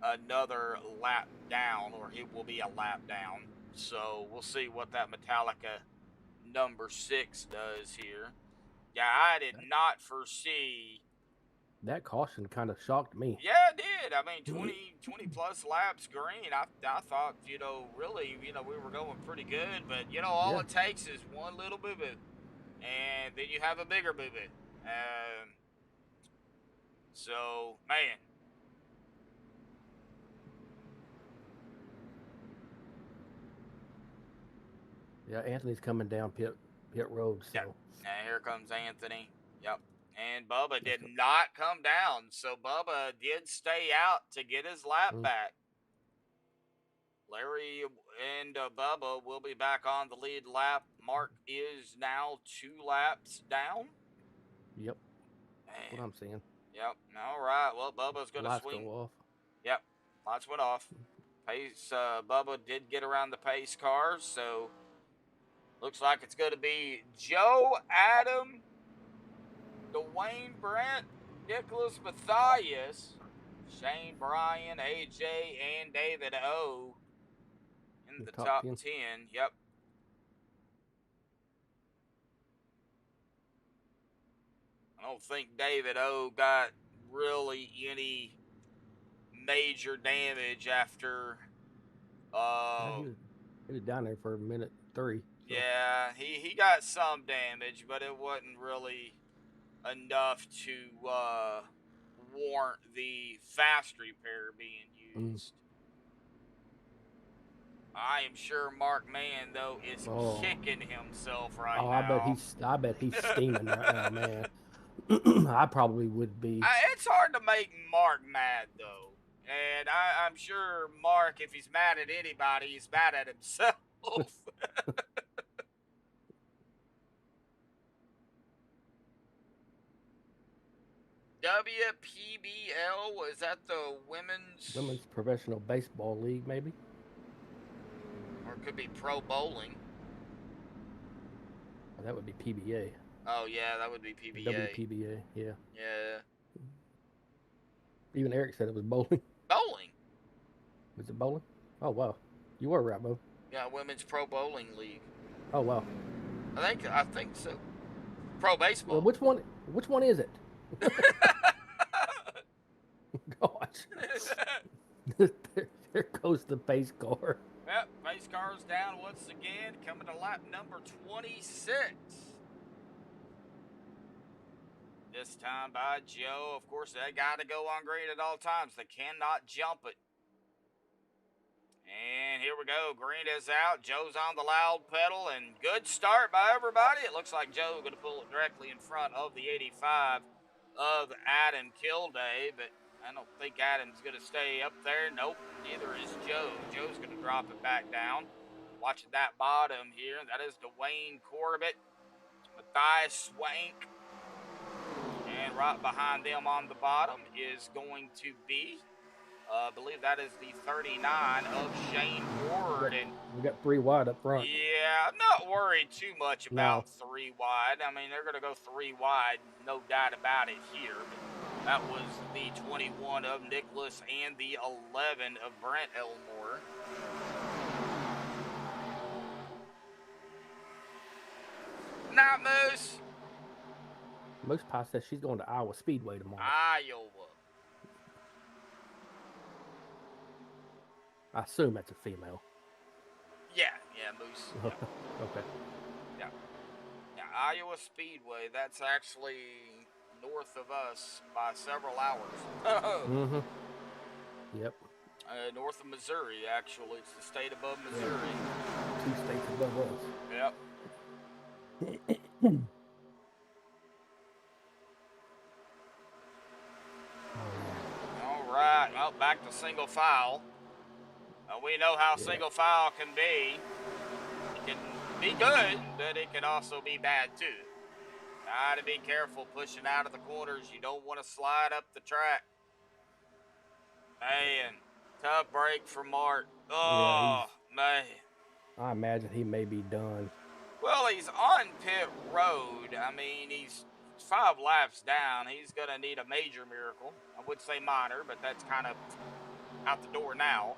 another lap down, or it will be a lap down. So we'll see what that Metallica number 6 does here. Yeah, I did not foresee. That caution kind of shocked me. Yeah, it did. I mean, 20 plus laps green. I thought, really, we were going pretty good, but all it takes is one little boo-boo, and then you have a bigger boo-boo. So, man. Yeah, Anthony's coming down pit road. So. Yep. And here comes Anthony. Yep. And Bubba did not come down, so Bubba did stay out to get his lap back. Larry and Bubba will be back on the lead lap. Mark is now 2 laps down. Yep. That's what I'm seeing. Yep. All right. Well, Bubba's going to swing. Lights go off. Yep. Lights went off. Pace. Bubba did get around the pace cars, so looks like it's going to be Joe, Adam, Dwayne, Brent, Nicholas, Matthias, Shane, Brian, AJ, and David O in the top 10. Yep. I don't think David O got really any major damage after. He was down there for a minute 3. So. Yeah, he got some damage, but it wasn't really enough to warrant the fast repair being used. I am sure Mark Mann, though, is kicking himself right now. I bet he's steaming right now, man. I probably would be. It's hard to make Mark mad, though. And I'm sure Mark, if he's mad at anybody, he's mad at himself. WPBL, is that the Women's Professional Baseball League, maybe? or it could be pro bowling? Or that would be PBA. Oh yeah, that would be PBA. WPBA, yeah. Yeah. Even Eric said it was bowling. Bowling. Was it bowling? Oh, wow. You were right, Bo. Yeah, Women's Pro Bowling League. Oh, wow. I think so. Pro baseball. Well, which one is it? Gosh. there goes the pace car. Yep, pace car's down once again, coming to lap number 26. This time by Joe. Of course, they got to go on green at all times. They cannot jump it. And here we go. Green is out. Joe's on the loud pedal, and good start by everybody. It looks like Joe going to pull it directly in front of the 85 of Adam Kilday, but I don't think Adam's going to stay up there. Nope, neither is Joe. Joe's going to drop it back down. Watching that bottom here, that is Dwayne Corbett, Matthias Swank, and right behind them on the bottom is going to be, I believe that is the 39 of Shane Ward. And we got 3 wide up front. yeah, I'm not worried too much about 3 wide. I mean, they're going to go 3 wide, no doubt about it here. But that was the 21 of Nicholas and the 11 of Brent Elmore. Night, Moose. Moose Pie says she's going to Iowa Speedway tomorrow. Iowa. I assume that's a female. Yeah, Moose. Yeah. Okay. Yeah, Iowa Speedway. That's actually north of us by several hours. Mm-hmm. Yep. North of Missouri, actually. It's the state above Missouri. Yeah. 2 states above us. Yep. All right. Well, back to single file. We know how single file can be. It can be good, but it can also be bad too. Gotta be careful pushing out of the corners. You don't want to slide up the track. Man, tough break for Mark. Oh, man. I imagine he may be done. Well, he's on pit road. I mean, he's 5 laps down. He's going to need a major miracle. I would say minor, but that's kind of out the door now.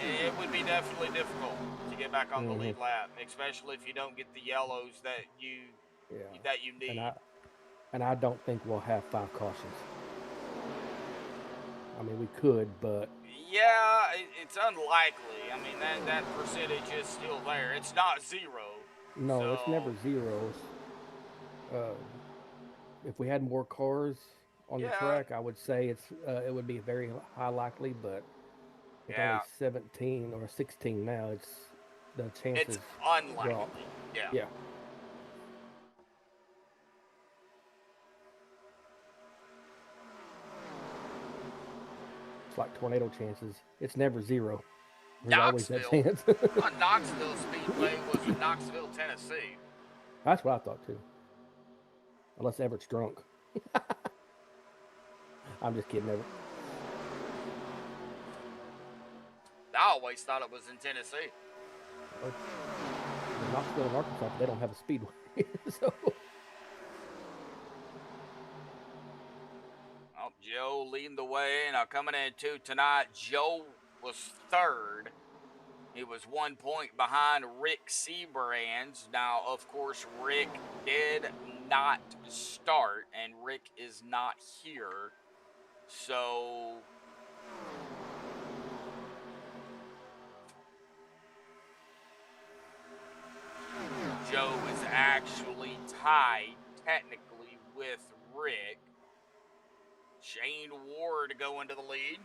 It would be definitely difficult to get back on the lead lap, especially if you don't get the yellows that you need. And I don't think we'll have 5 cautions. I mean, we could, but yeah, it's unlikely. I mean, that percentage is still there. It's not 0. No, so it's never 0. If we had more cars on the track, I would say it would be very high likely, but with only 17 or 16 now, it's the chances. It's unlikely. Drop. Yeah. It's like tornado chances. It's never 0. There's Knoxville. always that chance. Knoxville Speedway was in Knoxville, Tennessee. That's what I thought too. Unless Everett's drunk. I'm just kidding, Everett. I always thought it was in Tennessee. Knoxville and Arkansas, they don't have a speedway. So. Oh, Joe leading the way. Now coming into tonight, Joe was 3rd. He was 1 point behind Rick Seabrands. Now, of course, Rick did not start, and Rick is not here. So Joe is actually tied technically with Rick. Shane Ward going to the lead.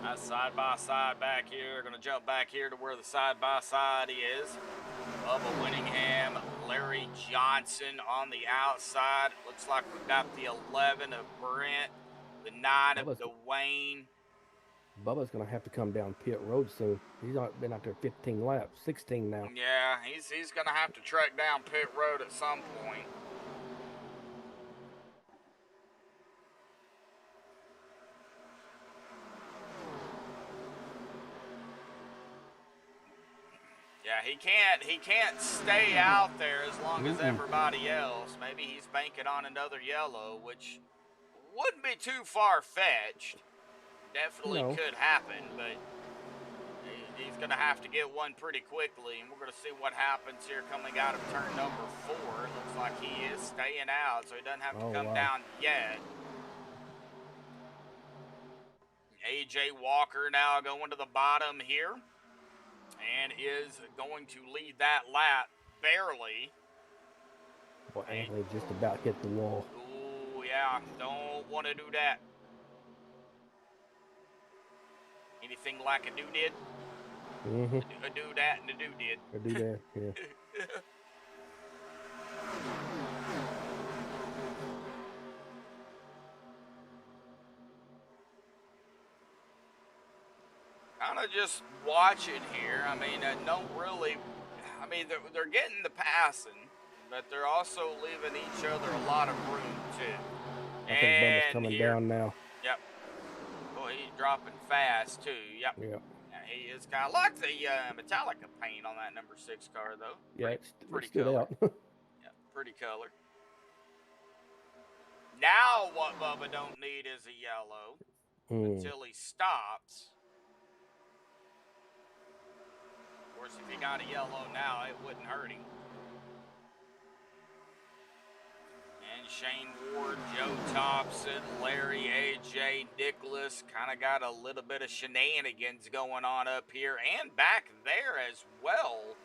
That's side by side back here. Going to jump back here to where the side by side is. Bubba Winningham, Larry Johnson on the outside. Looks like we've got the 11 of Brent, the 9 of Dwayne. Bubba's gonna have to come down pit road soon. He's not been out there 15 laps, 16 now. Yeah, he's gonna have to trek down pit road at some point. Yeah, he can't stay out there as long as everybody else. Maybe he's banking on another yellow, which wouldn't be too far-fetched. Definitely could happen, but he's going to have to get one pretty quickly, and we're going to see what happens here coming out of turn number 4. It looks like he is staying out, so he doesn't have to come down yet. AJ Walker now going to the bottom here, and is going to lead that lap barely. Well, Anthony just about hit the wall. Oh, yeah, don't want to do that. Anything like a dude did? A do that and a dude did. A do that, yeah. Kind of just watching here. I mean, don't really. I mean, they're getting the passing, but they're also leaving each other a lot of room too. I think Bubba's coming down now. Yep. Oh, he's dropping fast too. Yep. Yeah. He is kind of like the Metallica paint on that number 6 car, though. Yeah, pretty stood color. out. Yeah, pretty color. Now what Bubba don't need is a yellow until he stops. Of course, if he got a yellow now, it wouldn't hurt him. And Shane Ward, Joe Thompson, Larry, AJ, Nicholas kind of got a little bit of shenanigans going on up here and back there as well.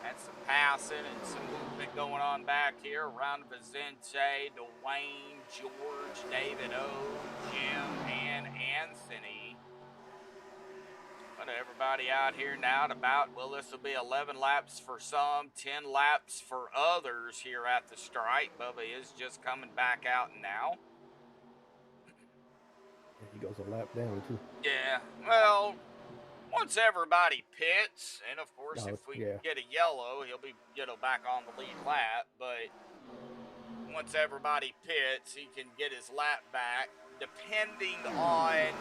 Had some passing and some movement going on back here around Vicente, Dwayne, George, David O, Jim, and Anthony. But everybody out here now at about, well, this will be 11 laps for some, 10 laps for others here at the stripe. Bubba is just coming back out now. He goes a lap down, too. Yeah, well, once everybody pits, and of course, if we get a yellow, he'll be, back on the lead lap. But once everybody pits, he can get his lap back, depending on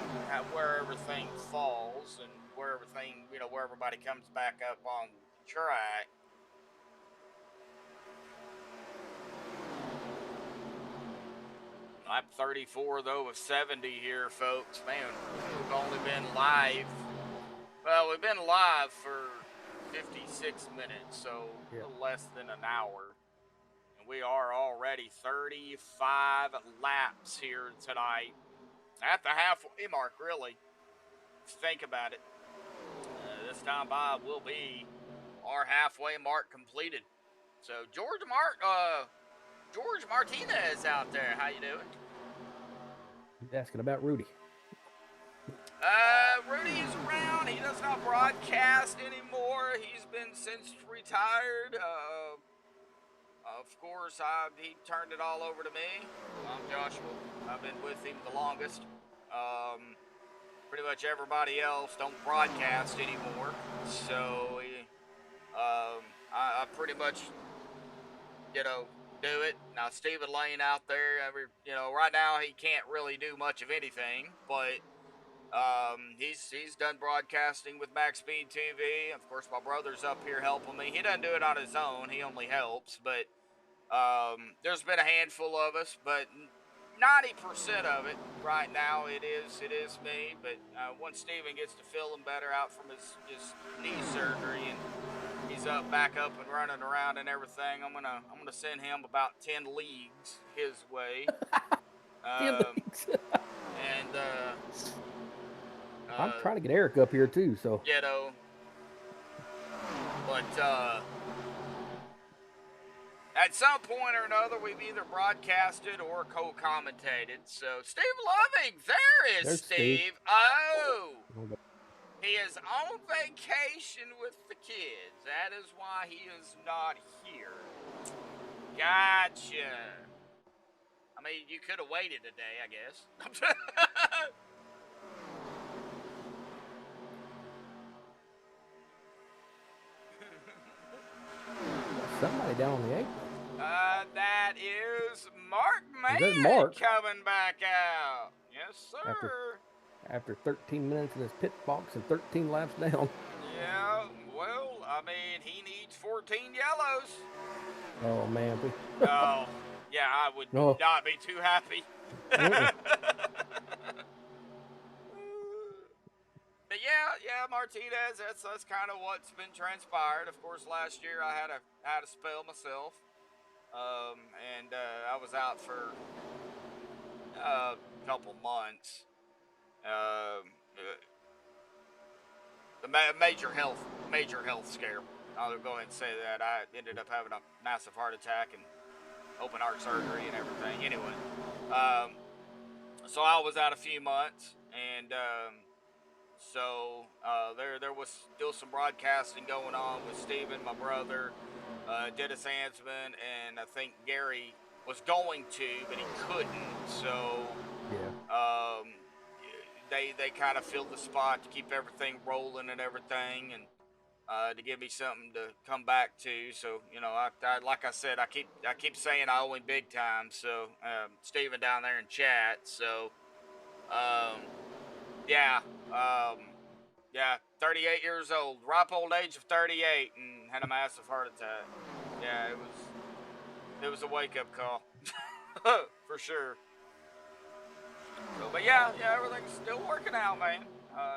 where everything falls and where everything, where everybody comes back up on the track. Lap 34, though, of 70 here, folks. Man, we've only been live. Well, we've been live for 56 minutes, so a little less than an hour. And we are already 35 laps here tonight. At the halfway mark, really. Think about it. This time by will be our halfway mark completed. So George Martinez out there. How you doing? He's asking about Rudy. Rudy's around. He does not broadcast anymore. He's been since retired. Of course, he turned it all over to me. I'm Joshua. I've been with him the longest. Pretty much everybody else don't broadcast anymore. So, I pretty much, do it. Now, Stephen Lane out there, right now he can't really do much of anything, but he's done broadcasting with MaxspeedTV. Of course, my brother's up here helping me. He doesn't do it on his own. He only helps, but there's been a handful of us, but 90% of it right now it is me. But once Stephen gets to feeling better out from his knee surgery and he's back up and running around and everything, I'm gonna send him about 10 leagues his way. 10 leagues. And I'm trying to get Eric up here too, so. But at some point or another, we've either broadcasted or co-commentated. So, Steve Loving, there's Steve. Oh! He is on vacation with the kids. That is why he is not here. Gotcha. I mean, you could have waited a day, I guess. somebody down on the apron. That is Mark Is that Mann Mark? coming back out. Yes, sir. After 13 minutes in his pit box and 13 laps down. Yeah, well, I mean, he needs 14 yellows. Oh man, Oh, yeah, I would No. not be too happy. But yeah, Martinez. That's kind of what's been transpired. Of course, last year I had a spell myself, and I was out for a couple months. The major health scare. I'll go ahead and say that I ended up having a massive heart attack and open heart surgery and everything. Anyway, so I was out a few months, and so there was still some broadcasting going on with Steven, my brother, Dennis Hansman, and I think Gary was going to, but he couldn't. So yeah. They kind of filled the spot to keep everything rolling and everything, and to give me something to come back to. So I like I said, I keep saying I owe him big time. So Steven down there in chat. So yeah, 38 years old, ripe old age of 38, and had a massive heart attack. Yeah, it was a wake up call for sure. So, but yeah, everything's still working out, man.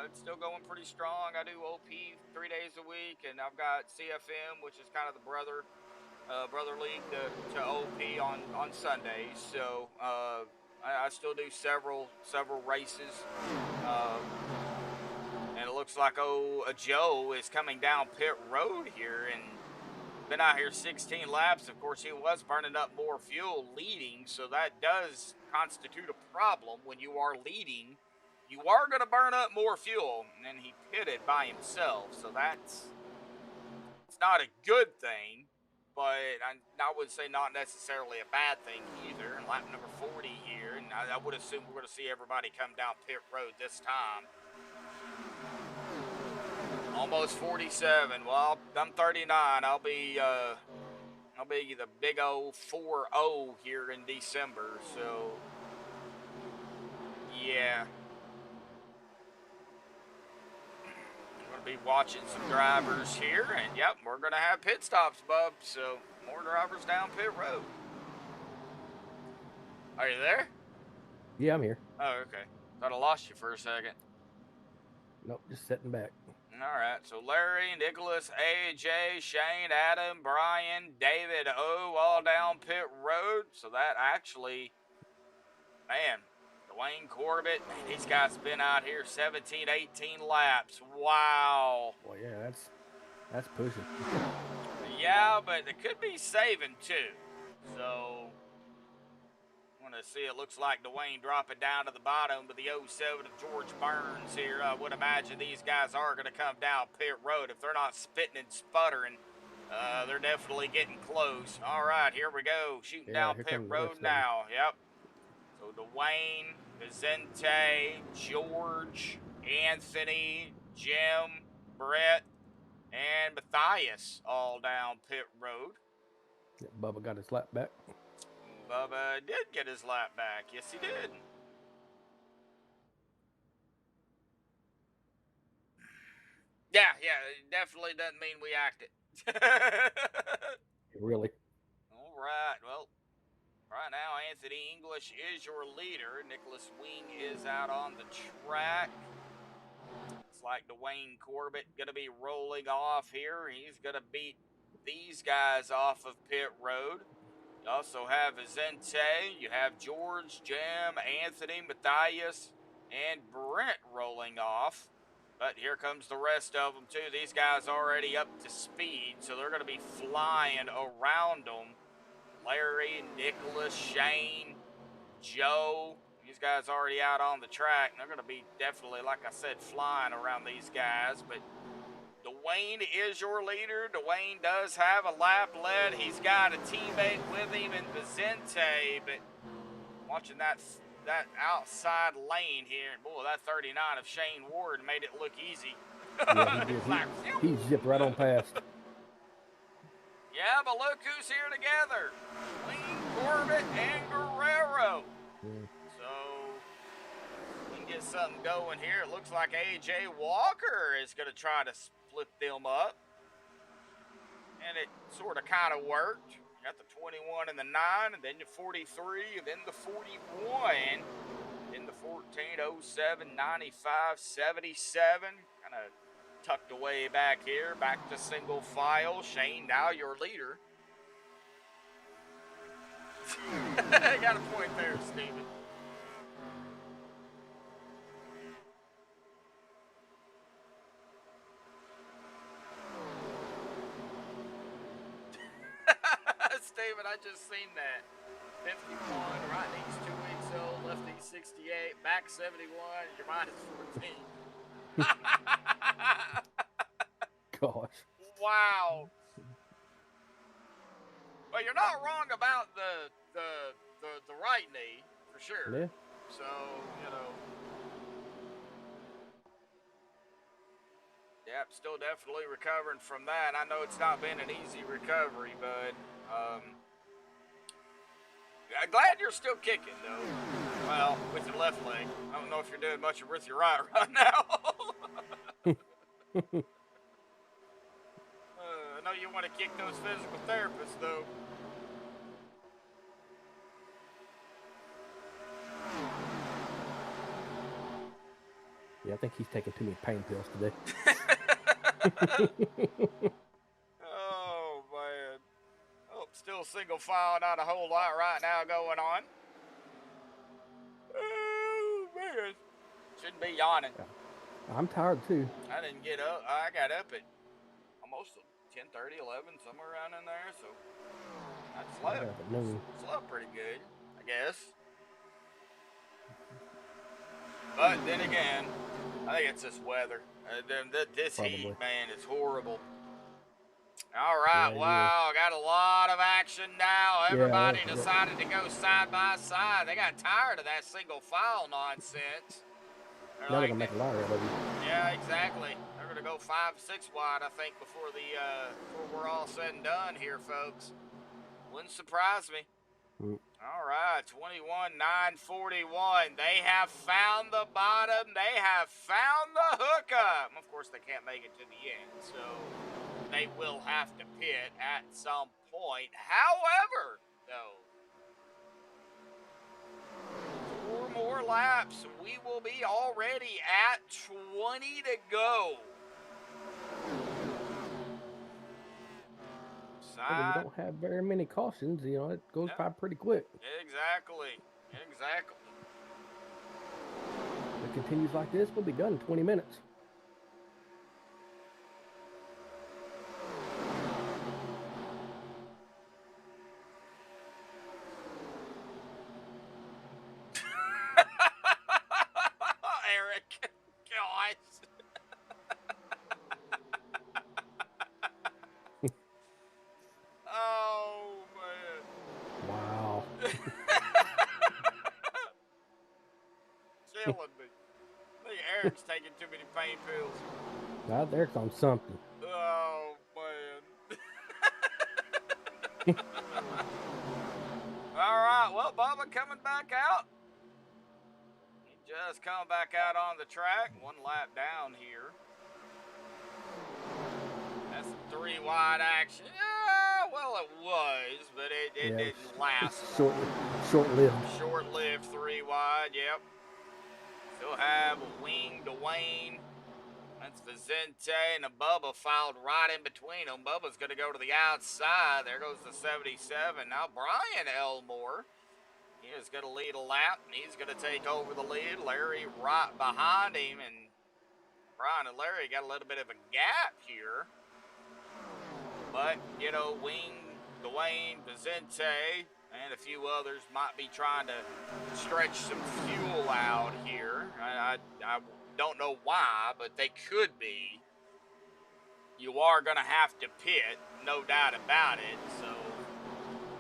It's still going pretty strong. I do OP 3 days a week, and I've got CFM, which is kind of the brother league to OP on Sundays. So I still do several races, and it looks like Joe is coming down pit road here and been out here 16 laps. Of course, he was burning up more fuel leading, so that does constitute a problem. When you are leading, you are going to burn up more fuel, and he pitted by himself, so it's not a good thing, but I would say not necessarily a bad thing either. And lap number 40 here, and I would assume we're going to see everybody come down pit road this time. Almost 47. Well, I'm 39. I'll be the big old 4-0 here in December. So yeah, I'm gonna be watching some drivers here, and yep, we're gonna have pit stops, bub. So more drivers down pit road. Are you there? Yeah, I'm here. Oh, okay. Thought I lost you for a second. Nope, just sitting back. All right, so Larry, Nicholas, AJ, Shane, Adam, Brian, David O, all down pit road. So that actually, man, Dwayne Corbett, man, these guys have been out here 17, 18 laps. Wow. Well, yeah, that's pushing. Yeah, but they could be saving too. So to see it looks like Dwayne dropping down to the bottom to the 07 of George Burns here. I would imagine these guys are going to come down pit road. If they're not spitting and sputtering, they're definitely getting close. All right, here we go. Shooting down pit road now. Yep. So Dwayne, Vicente, George, Anthony, Jim, Brett, and Matthias all down pit road. Yeah, Bubba got his lap back. Bubba did get his lap back. Yes, he did. Yeah, it definitely doesn't mean we acted. Really? All right, well, right now Anthony English is your leader. Nicholas Wing is out on the track. It's like Dwayne Corbett going to be rolling off here. He's going to beat these guys off of pit road. You also have Vicente, you have George, Jim, Anthony, Matthias, and Brent rolling off. But here comes the rest of them too. These guys already up to speed, so they're going to be flying around them. Larry, Nicholas, Shane, Joe, these guys already out on the track. And they're going to be definitely, like I said, flying around these guys. But Dwayne is your leader. Dwayne does have a lap led. He's got a teammate with him in Vicente, but watching that outside lane here, boy, that 39 of Shane Ward made it look easy. Yeah, he zipped right on past. Yeah, but look who's here together. Wayne Corbett and Guerrero. So we can get something going here. It looks like AJ Walker is going to try to split them up. And it sort of kind of worked. Got the 21 and the 9, and then the 43, and then the 41, then the 14, 07, 95, 77. Kind of tucked away back here, back to single file. Shane, now your leader. Got a point there, Steven. Steven, I just seen that. 51, right knee's 2 weeks old, left knee 68, back 71, your mind is 14. Gosh. Wow. Well, you're not wrong about the right knee, for sure. Yeah. So, you know. Yep, still definitely recovering from that. I know it's not been an easy recovery, but I'm glad you're still kicking, though. Well, with your left leg. I don't know if you're doing much with your right now. I know you want to kick those physical therapists, though. Yeah, I think he's taking too many pain pills today. Oh, man. Oh, still single file, not a whole lot right now going on. Oh, man. Shouldn't be yawning. Yeah. I'm tired, too. I didn't get up. I got up at almost 10:30, 11, somewhere around in there, so I slept. Yeah, but no. Slept pretty good, I guess. But then again, I think it's this weather. This heat, man, is horrible. All right, Yeah, wow, got a lot of action now. Everybody decided to go side by side. They got tired of that single file nonsense. Now they're gonna make a lot of it. Yeah, exactly. They're gonna go 5, 6 wide, I think, before we're all said and done here, folks. Wouldn't surprise me. All right, 21,941. They have found the bottom. They have found the hookup. Of course, they can't make it to the end, so they will have to pit at some point. However, though, 4 more laps. We will be already at 20 to go. Well, we don't have very many cautions, you know, it goes by pretty quick. Exactly. Exactly. If it continues like this, we'll be done in 20 minutes. Eric, gosh. Oh, man. Wow. Killing me. I think Eric's taking too many pain pills. Now there's on something. Oh, man. All right, well, Bubba coming back out. He just come back out on the track. 1 lap down here. That's a 3 wide action. Yeah, well, it was, but it didn't last. Short-lived. Short-lived 3 wide, yep. Still have a wing to Wayne. That's Vicente and a Bubba filed right in between them. Bubba's going to go to the outside. There goes the 77. Now Brian Elmore, he is going to lead a lap. He's going to take over the lead. Larry right behind him. And Brian and Larry got a little bit of a gap here. But, you know, Wing, Dwayne, Vicente, and a few others might be trying to stretch some fuel out here. I don't know why, but they could be. You are going to have to pit, no doubt about it. So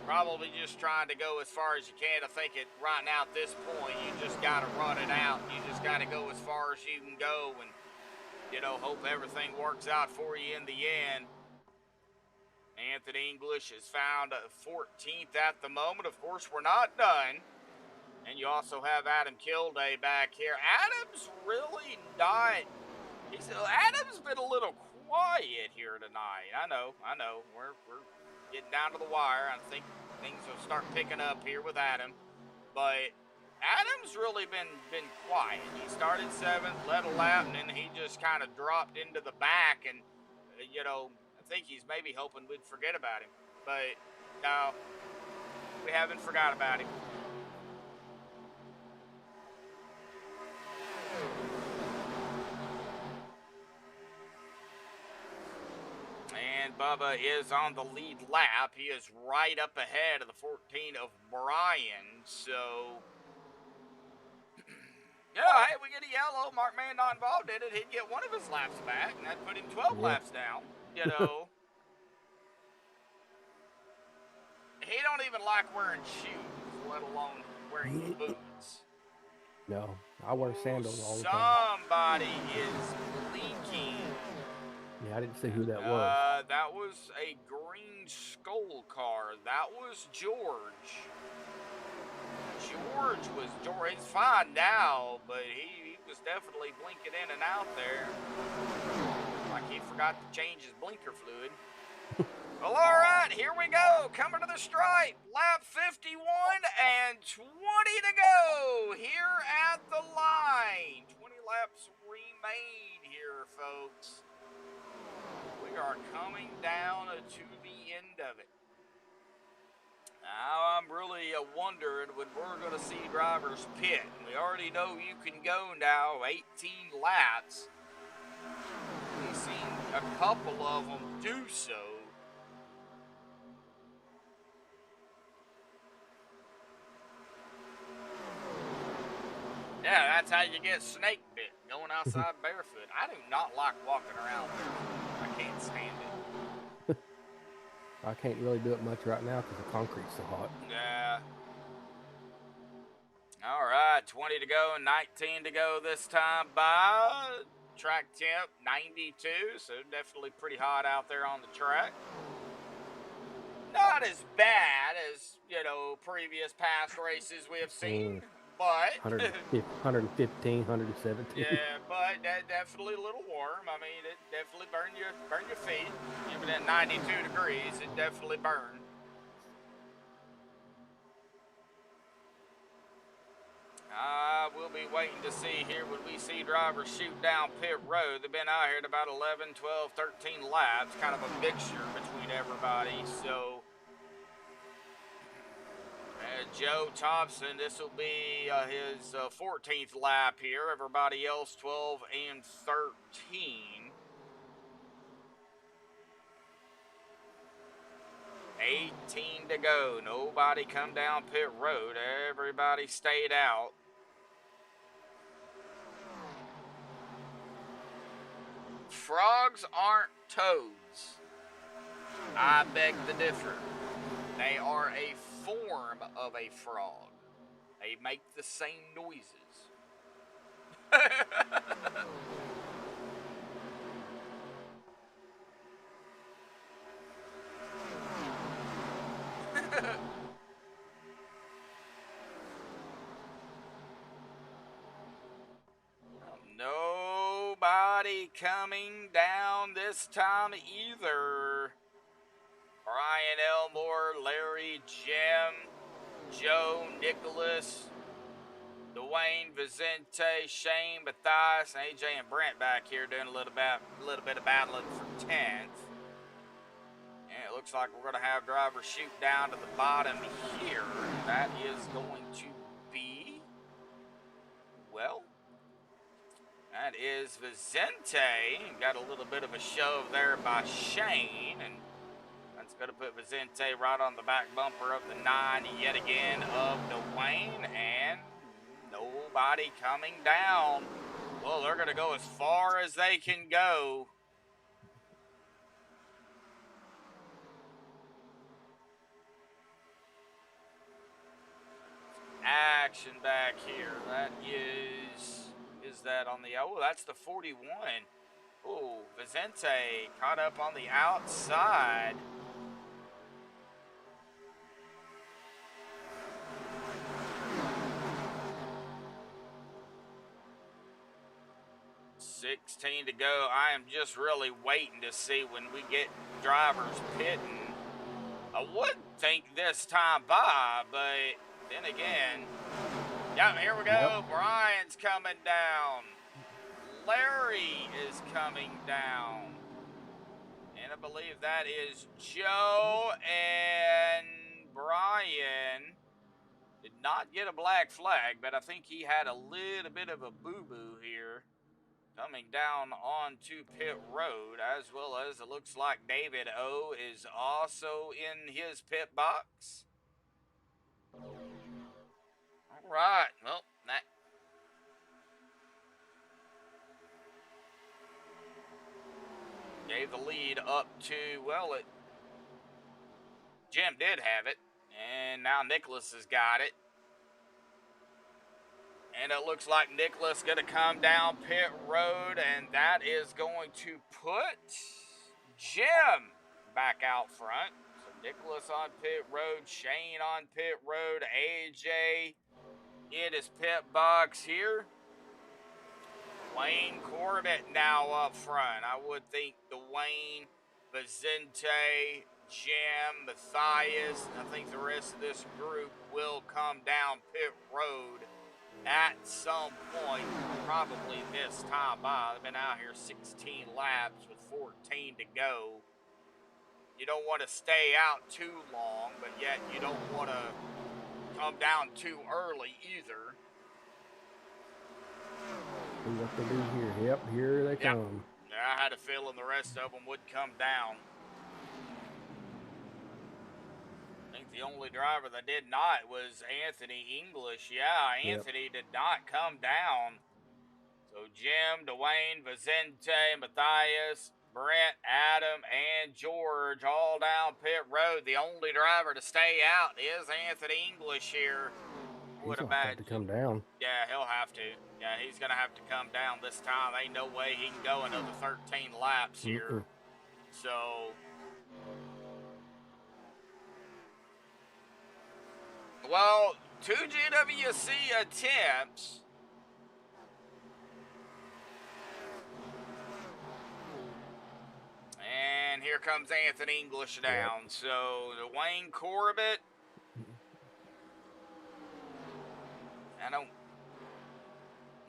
probably just trying to go as far as you can. I think right now at this point, you just got to run it out. You just got to go as far as you can go and, you know, hope everything works out for you in the end. Anthony English is found 14th at the moment. Of course, we're not done. And you also have Adam Kilday back here. Adam's really not. Adam's been a little quiet here tonight. I know. We're getting down to the wire. I think things will start picking up here with Adam. But Adam's really been quiet. He started 7th, led a lap, and then he just kind of dropped into the back. And, you know, I think he's maybe hoping we'd forget about him. But, no, we haven't forgot about him. And Bubba is on the lead lap. He is right up ahead of the 14 of Brian. So, yeah, hey, we get a yellow. Mark Mann not involved in it. He'd get one of his laps back, and that put him 12 laps down. You know, he don't even like wearing shoes, let alone wearing boots. No, I wear sandals all the time. Somebody is blinking. Yeah, I didn't see who that was. That was a green skull car. That was George. George. He's fine now, but he was definitely blinking in and out there. Like he forgot to change his blinker fluid. Well, all right, here we go. Coming to the stripe. Lap 51 and 20 to go here at the line. 20 laps remain here, folks. We are coming down to the end of it. Now, I'm really wondering when we're going to see drivers pit. We already know you can go now 18 laps. We've seen a couple of them do so. Yeah, that's how you get snake bit, going outside barefoot. I do not like walking around barefoot. I can't stand it. I can't really do it much right now because the concrete's so hot. Yeah. All right, 20 to go and 19 to go this time by. Track temp 92, so definitely pretty hot out there on the track. Not as bad as, you know, previous past races we have seen, but 115, 117. yeah, but that definitely a little warm. I mean, it definitely burn your feet. Even at 92 degrees, it definitely burned. We'll be waiting to see here when we see drivers shoot down pit road. They've been out here at about 11, 12, 13 laps, kind of a mixture between everybody. So, Joe Thompson, this will be his 14th lap here. Everybody else 12 and 13. 18 to go. Nobody come down pit road. Everybody stayed out. Frogs aren't toads. I beg to differ. They are a form of a frog. They make the same noises. Nobody coming down this time either. Brian Elmore, Larry, Jim, Joe, Nicholas, Dwayne, Vicente, Shane, Matthias, and AJ and Brent back here doing a little bit of battling for 10th. And it looks like we're going to have drivers shoot down to the bottom here. That is going to be, well, that is Vicente. Got a little bit of a shove there by Shane. And that's going to put Vicente right on the back bumper of the 9 yet again of Dwayne. And nobody coming down. Well, they're going to go as far as they can go. Action back here. That is that on the, oh, that's the 41. Oh, Vicente caught up on the outside. 16 to go. I am just really waiting to see when we get drivers pitting. I would think this time by, but then again, yeah, here we go. Yep. Brian's coming down. Larry is coming down. And I believe that is Joe and Brian. Did not get a black flag, but I think he had a little bit of a boo-boo here. Coming down onto pit road, as well as it looks like David O is also in his pit box. All right, well, that gave the lead up to, well, Jim did have it, and now Nicholas has got it. And it looks like Nicholas going to come down pit road, and that is going to put Jim back out front. So Nicholas on pit road, Shane on pit road, AJ in his pit box here. Wayne Corbett now up front. I would think Dwayne, Vicente, Jim, Matthias, I think the rest of this group will come down pit road at some point, probably this time by. They've been out here 16 laps with 14 to go. You don't want to stay out too long, but yet you don't want to come down too early either. See what they do here. Yep, here they come. Yeah, I had a feeling the rest of them would come down. I think the only driver that did not was Anthony English. Yeah, Anthony did not come down. So Jim, Dwayne, Vicente, Matthias, Brent, Adam, and George all down pit road. The only driver to stay out is Anthony English here. He's gonna have to come down. Yeah, he'll have to. Yeah, he's going to have to come down this time. Ain't no way he can go another 13 laps here. So, well, 2 GWC attempts. And here comes Anthony English down. So, Dwayne Corbett.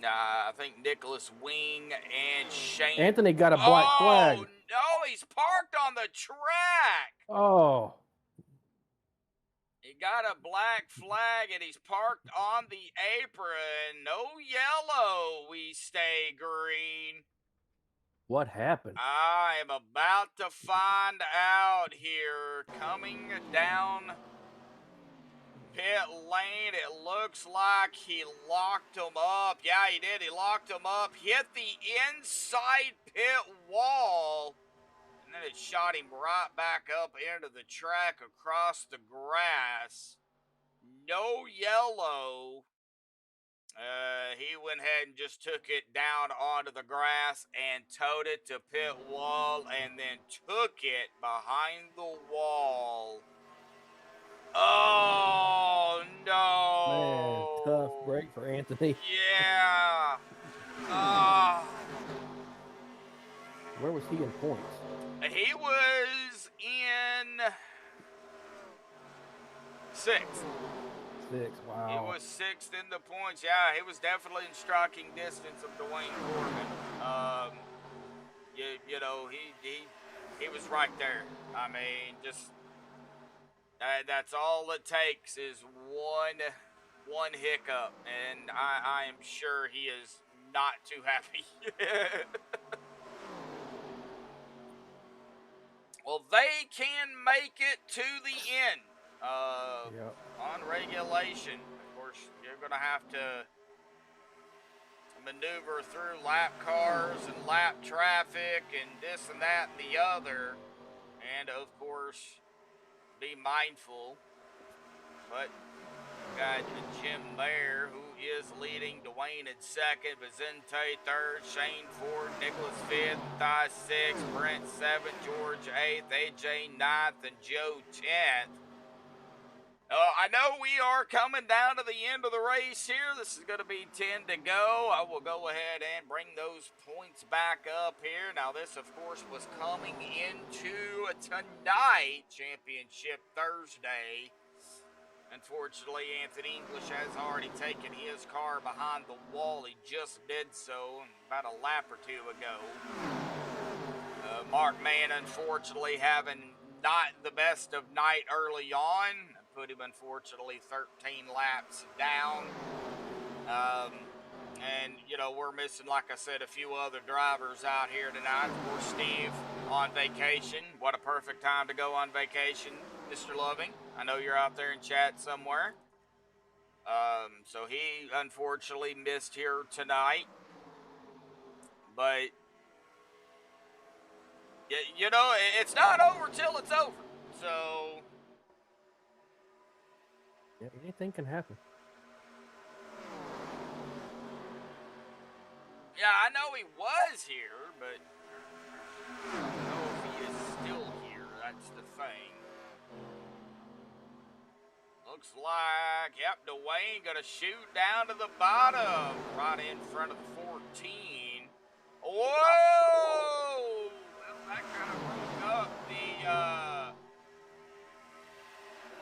I think Nicholas Wing and Shane. Anthony got a black flag. Oh, no, he's parked on the track. Oh. He got a black flag and he's parked on the apron. No yellow, we stay green. What happened? I am about to find out here. Coming down pit lane, it looks like he locked him up. Yeah, he did. He locked him up, hit the inside pit wall, and then it shot him right back up into the track across the grass. No yellow. He went ahead and just took it down onto the grass and towed it to pit wall and then took it behind the wall. Oh, no. Man, tough break for Anthony. Yeah. Where was he in points? He was in 6th. 6, wow. He was 6th in the points. Yeah, he was definitely in striking distance of Dwayne Corbin. You know, he was right there. I mean, just that's all it takes is one hiccup, and I am sure he is not too happy. Well, they can make it to the end. On regulation. Of course, you're going to have to maneuver through lap cars and lap traffic and this and that and the other. And, of course, be mindful. But got Jim there, who is leading. Dwayne in 2nd, Vicente 3rd, Shane 4th, Nicholas 5th, Matthias 6th, Brent 7th, George 8th, AJ 9th, and Joe 10th. I know we are coming down to the end of the race here. This is going to be 10 to go. I will go ahead and bring those points back up here. Now, this, of course, was coming into tonight, Championship Thursday. Unfortunately, Anthony English has already taken his car behind the wall. He just did so about a lap or two ago. Mark Mann, unfortunately, having not the best of night early on. Put him, unfortunately, 13 laps down. And, you know, we're missing, like I said, a few other drivers out here tonight. Of course, Steve on vacation. What a perfect time to go on vacation, Mr. Loving. I know you're out there in chat somewhere. So he, unfortunately, missed here tonight. But, you know, it's not over till it's over. So... yeah, anything can happen. Yeah, I know he was here, but I don't know if he is still here. That's the thing. Looks like, yep, Dwayne gonna shoot down to the bottom, right in front of the 14. Whoa! Well, that kind of broke up the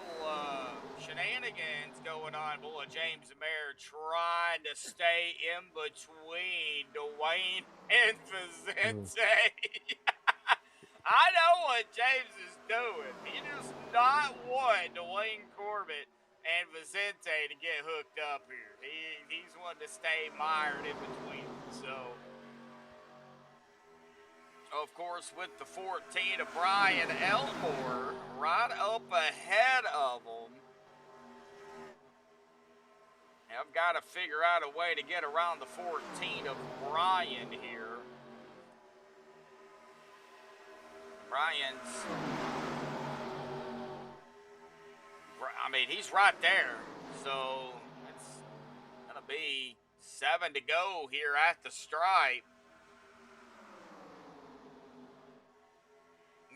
little shenanigans going on. Boy, James Mayer trying to stay in between Dwayne and Vicente. I know what James is doing. He does not want Dwayne Corbett and Vicente to get hooked up here. He's wanting to stay mired in between. So, of course, with the 14 of Brian Elmore right up ahead of him. I've got to figure out a way to get around the 14 of Brian here. Brian's, I mean, he's right there. So it's going to be 7 to go here at the stripe.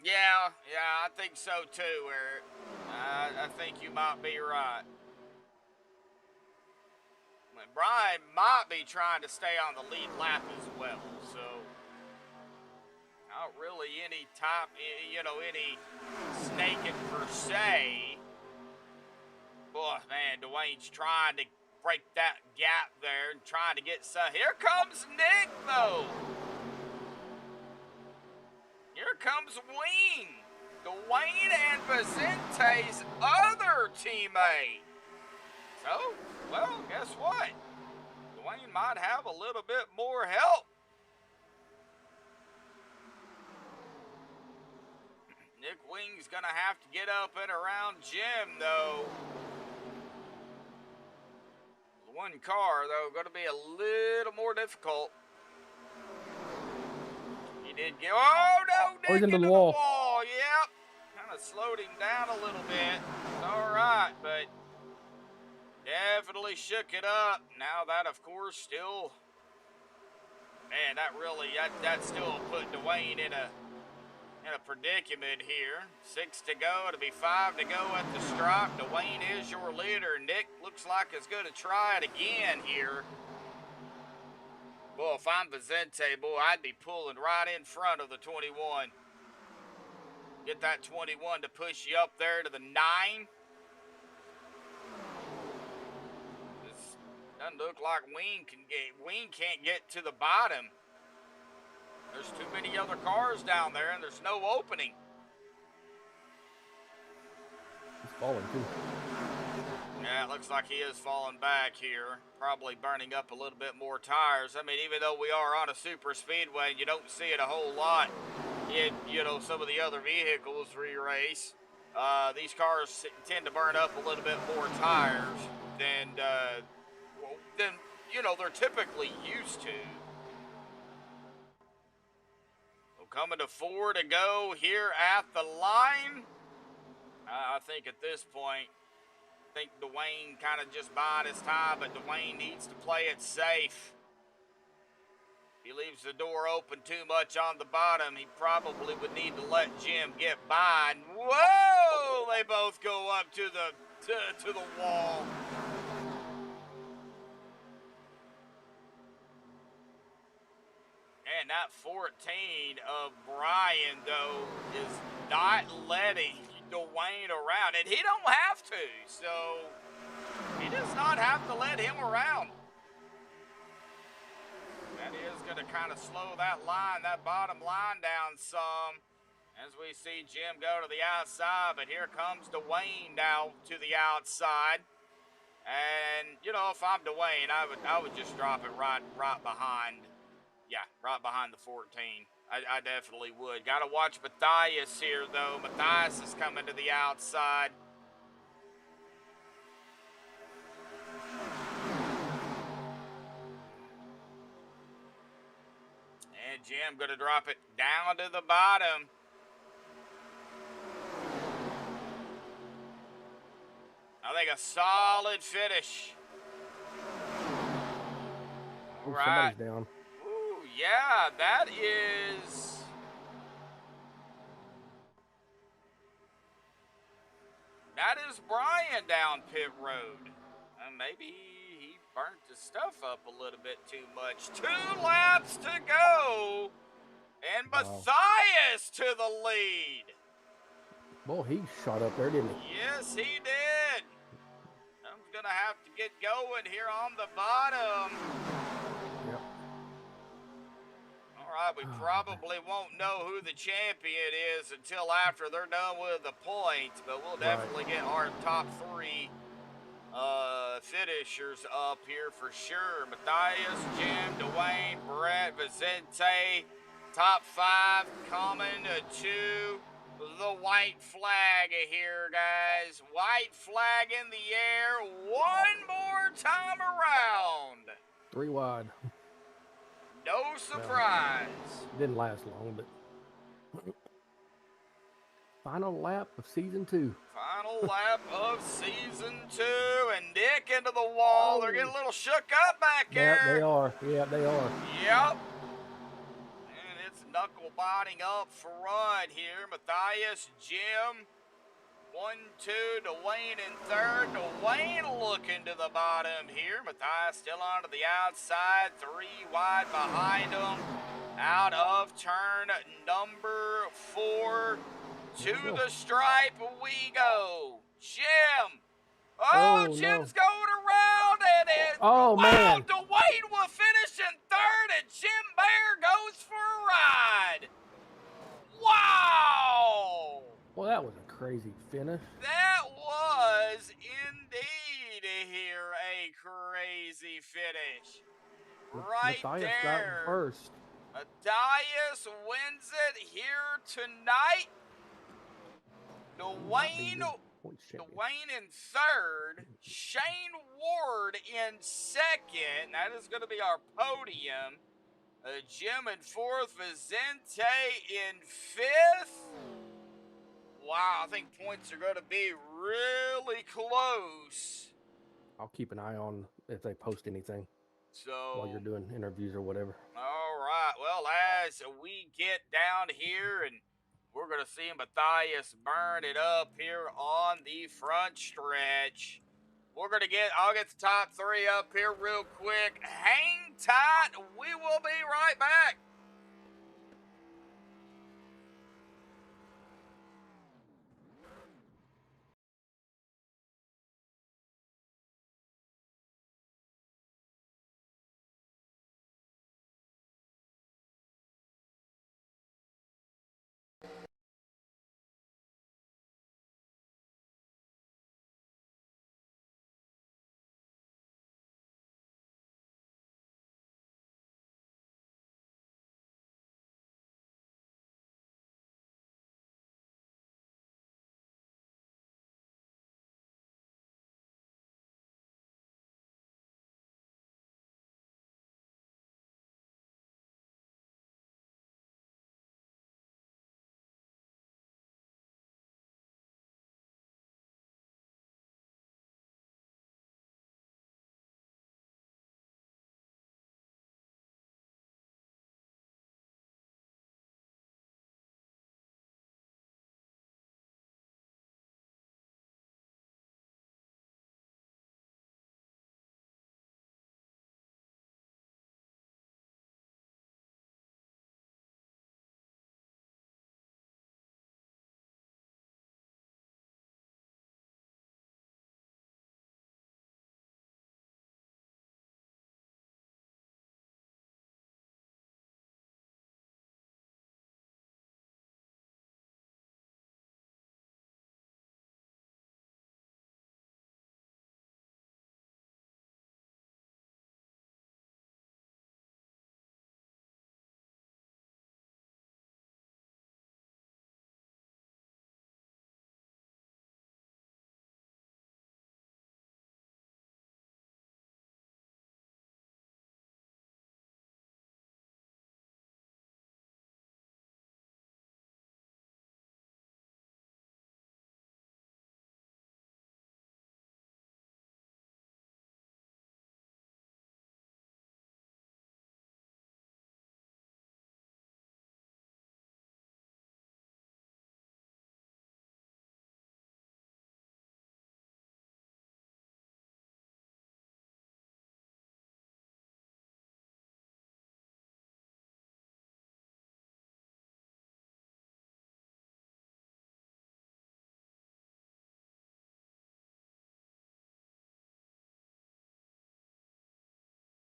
Yeah, I think so too, Eric. I think you might be right. Brian might be trying to stay on the lead lap as well, so not really any top, you know, any snaking per se. Boy, man, Dwayne's trying to break that gap there and trying to get some. Here comes Nick, though. Here comes Wing, Dwayne and Vicente's other teammate. So, well, guess what? Dwayne might have a little bit more help. Nick Wing's going to have to get up and around Jim, though. One car, though, going to be a little more difficult. He did get... Oh, no! Nick into the wall. Yep. Kind of slowed him down a little bit. It's all right, but... definitely shook it up. Now that, of course, still, man, that really, that still put Dwayne in a predicament here. 6 to go. It'll be 5 to go at the stripe. Dwayne is your leader. Nick looks like he's going to try it again here. Boy, if I'm Vicente, boy, I'd be pulling right in front of the 21. Get that 21 to push you up there to the 9. Doesn't look like Wing can't get to the bottom. There's too many other cars down there, and there's no opening. He's falling too. Yeah, it looks like he is falling back here. Probably burning up a little bit more tires. I mean, even though we are on a super speedway, you don't see it a whole lot in, you know, some of the other vehicles re-race. These cars tend to burn up a little bit more tires than you know, they're typically used to. So coming to 4 to go here at the line. I think at this point, I think Dwayne kind of just biding his time, but Dwayne needs to play it safe. If he leaves the door open too much on the bottom, he probably would need to let Jim get by. And whoa, they both go up to the wall. And that 14 of Brian, though, is not letting Dwayne around. And he don't have to, so he does not have to let him around. That is going to kind of slow that bottom line down some as we see Jim go to the outside. But here comes Dwayne now to the outside. And, you know, if I'm Dwayne, I would just drop it right behind. Yeah, right behind the 14. I definitely would. Got to watch Matthias here, though. Matthias is coming to the outside. And Jim going to drop it down to the bottom. I think a solid finish. All right. Somebody's down. Yeah, that is Brian down pit road. Maybe he burnt his stuff up a little bit too much. 2 laps to go, and Matthias to the lead. Boy, he shot up there, didn't he? Yes, he did. I'm gonna have to get going here on the bottom. Yep. All right, we probably won't know who the champion is until after they're done with the points, but we'll definitely get our top 3 finishers up here for sure. Matthias, Jim, Dwayne, Brett, Vicente, top 5 coming to the white flag here, guys. White flag in the air one more time around. 3 wide. No surprise. Didn't last long, but final lap of season 2. Final lap of season 2, and Nick into the wall. They're getting a little shook up back here. Yeah, they are. Yeah, they are. Yep. And it's knuckle biting up front here. Matthias, Jim, 1, 2, Dwayne in third. Dwayne looking to the bottom here. Matthias still onto the outside. 3 wide behind him. Out of turn number 4. To the stripe we go. Jim. Oh, Jim's going around and it. Oh, wow, man. Dwayne will finish in third and Jim Bear goes for a ride. Wow. Well, that was a crazy finish. That was indeed here a crazy finish. Right Matthias there. got first. Matthias wins it here tonight. Dwayne in third, Shane Ward in second. That is going to be our podium. Jim in fourth, Vicente in fifth. Wow, I think points are going to be really close. I'll keep an eye on if they post anything while you're doing interviews or whatever. All right. Well, as we get down here and we're going to see Matthias burn it up here on the front stretch. I'll get the top 3 up here real quick. Hang tight. We will be right back.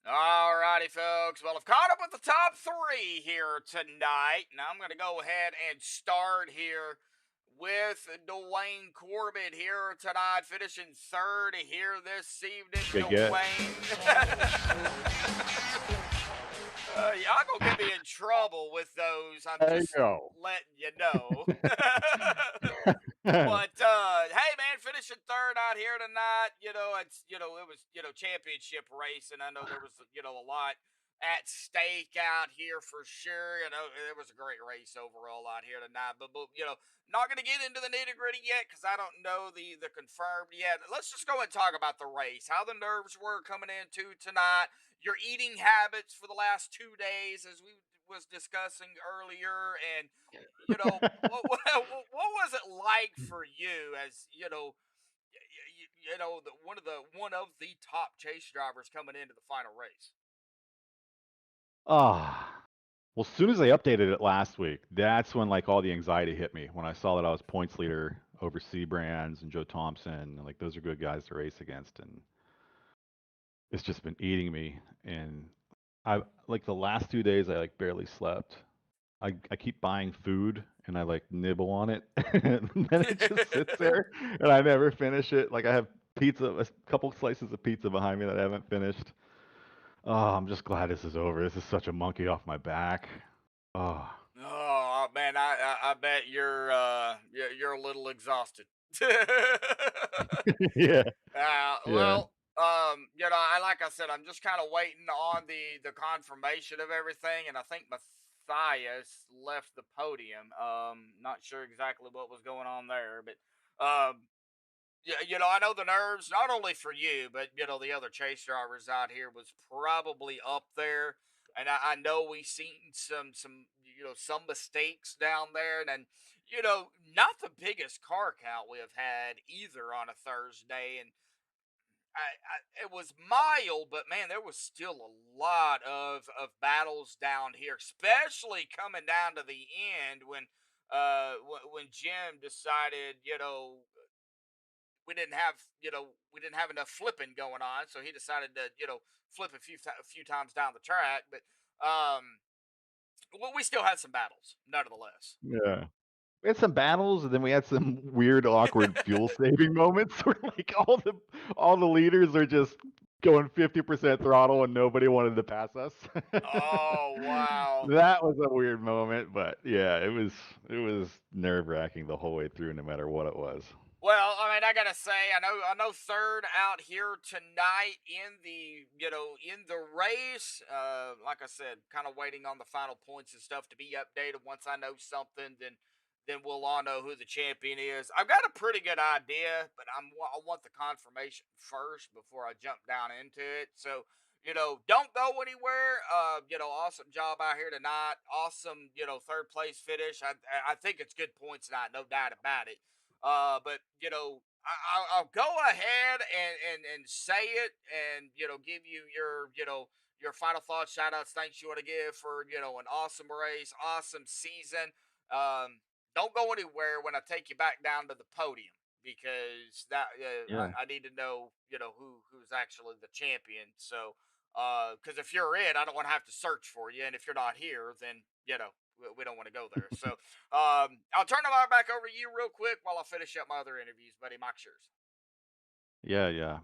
Alrighty, folks. Well, I've caught up with the top three here tonight. Now I'm going to go ahead and start here with Dwayne Corbett here tonight, finishing third here this evening. Good get. Dwayne. Y'all gonna get me in trouble with those. I'm There you just go. letting you know. But hey, man, finishing third out here tonight. It was championship race, and I know there was a lot at stake out here for sure. It was a great race overall out here tonight. But not gonna get into the nitty gritty yet because I don't know the confirmed yet. Let's just go and talk about the race, how the nerves were coming into tonight, your eating habits for the last 2 days, as we was discussing earlier, and what was it like for you as one of the top chase drivers coming into the final race? Well, as soon as they updated it last week, that's when like all the anxiety hit me when I saw that I was points leader over C Brands and Joe Thompson, and like those are good guys to race against, and it's just been eating me. And I like the last 2 days I like barely slept. I keep buying food and I like nibble on it, and then it just sits there and I never finish it. Like I have pizza, a couple slices of pizza behind me that I haven't finished. Oh, I'm just glad this is over. This is such a monkey off my back. Oh, Oh man, I bet you're a little exhausted. yeah, yeah. Well, like I said, I'm just kind of waiting on the confirmation of everything, and I think Matthias left the podium. Not sure exactly what was going on there, but yeah, I know the nerves, not only for you, but the other chase drivers out here was probably up there, and I know we seen some mistakes down there, and not the biggest car count we have had either on a Thursday, and it was mild, but man, there was still a lot of battles down here, especially coming down to the end when Jim decided we didn't have enough flipping going on, so he decided to flip a few times down the track. But well, we still had some battles, nonetheless. Yeah. We had some battles, and then we had some weird, awkward fuel saving moments where like all the leaders are just going 50% throttle and nobody wanted to pass us. Oh wow. That was a weird moment, but yeah, it was nerve-wracking the whole way through, no matter what it was. Well, I mean, I gotta say, I know third out here tonight in the race. Like I said, kind of waiting on the final points and stuff to be updated. Once I know something, then we'll all know who the champion is. I've got a pretty good idea, but I want the confirmation first before I jump down into it. So don't go anywhere. Awesome job out here tonight. Awesome, third place finish. I think it's good points tonight, no doubt about it. But I'll go ahead and say it, and give you your final thoughts, shout outs, thanks you want to give for an awesome race, awesome season. Don't go anywhere when I take you back down to the podium, because that Yeah. I need to know who's actually the champion. So because if you're in, I don't want to have to search for you, and if you're not here, then we don't want to go there. So I'll turn the mic back over to you real quick while I finish up my other interviews, buddy. Mike's yours. Yeah, yeah.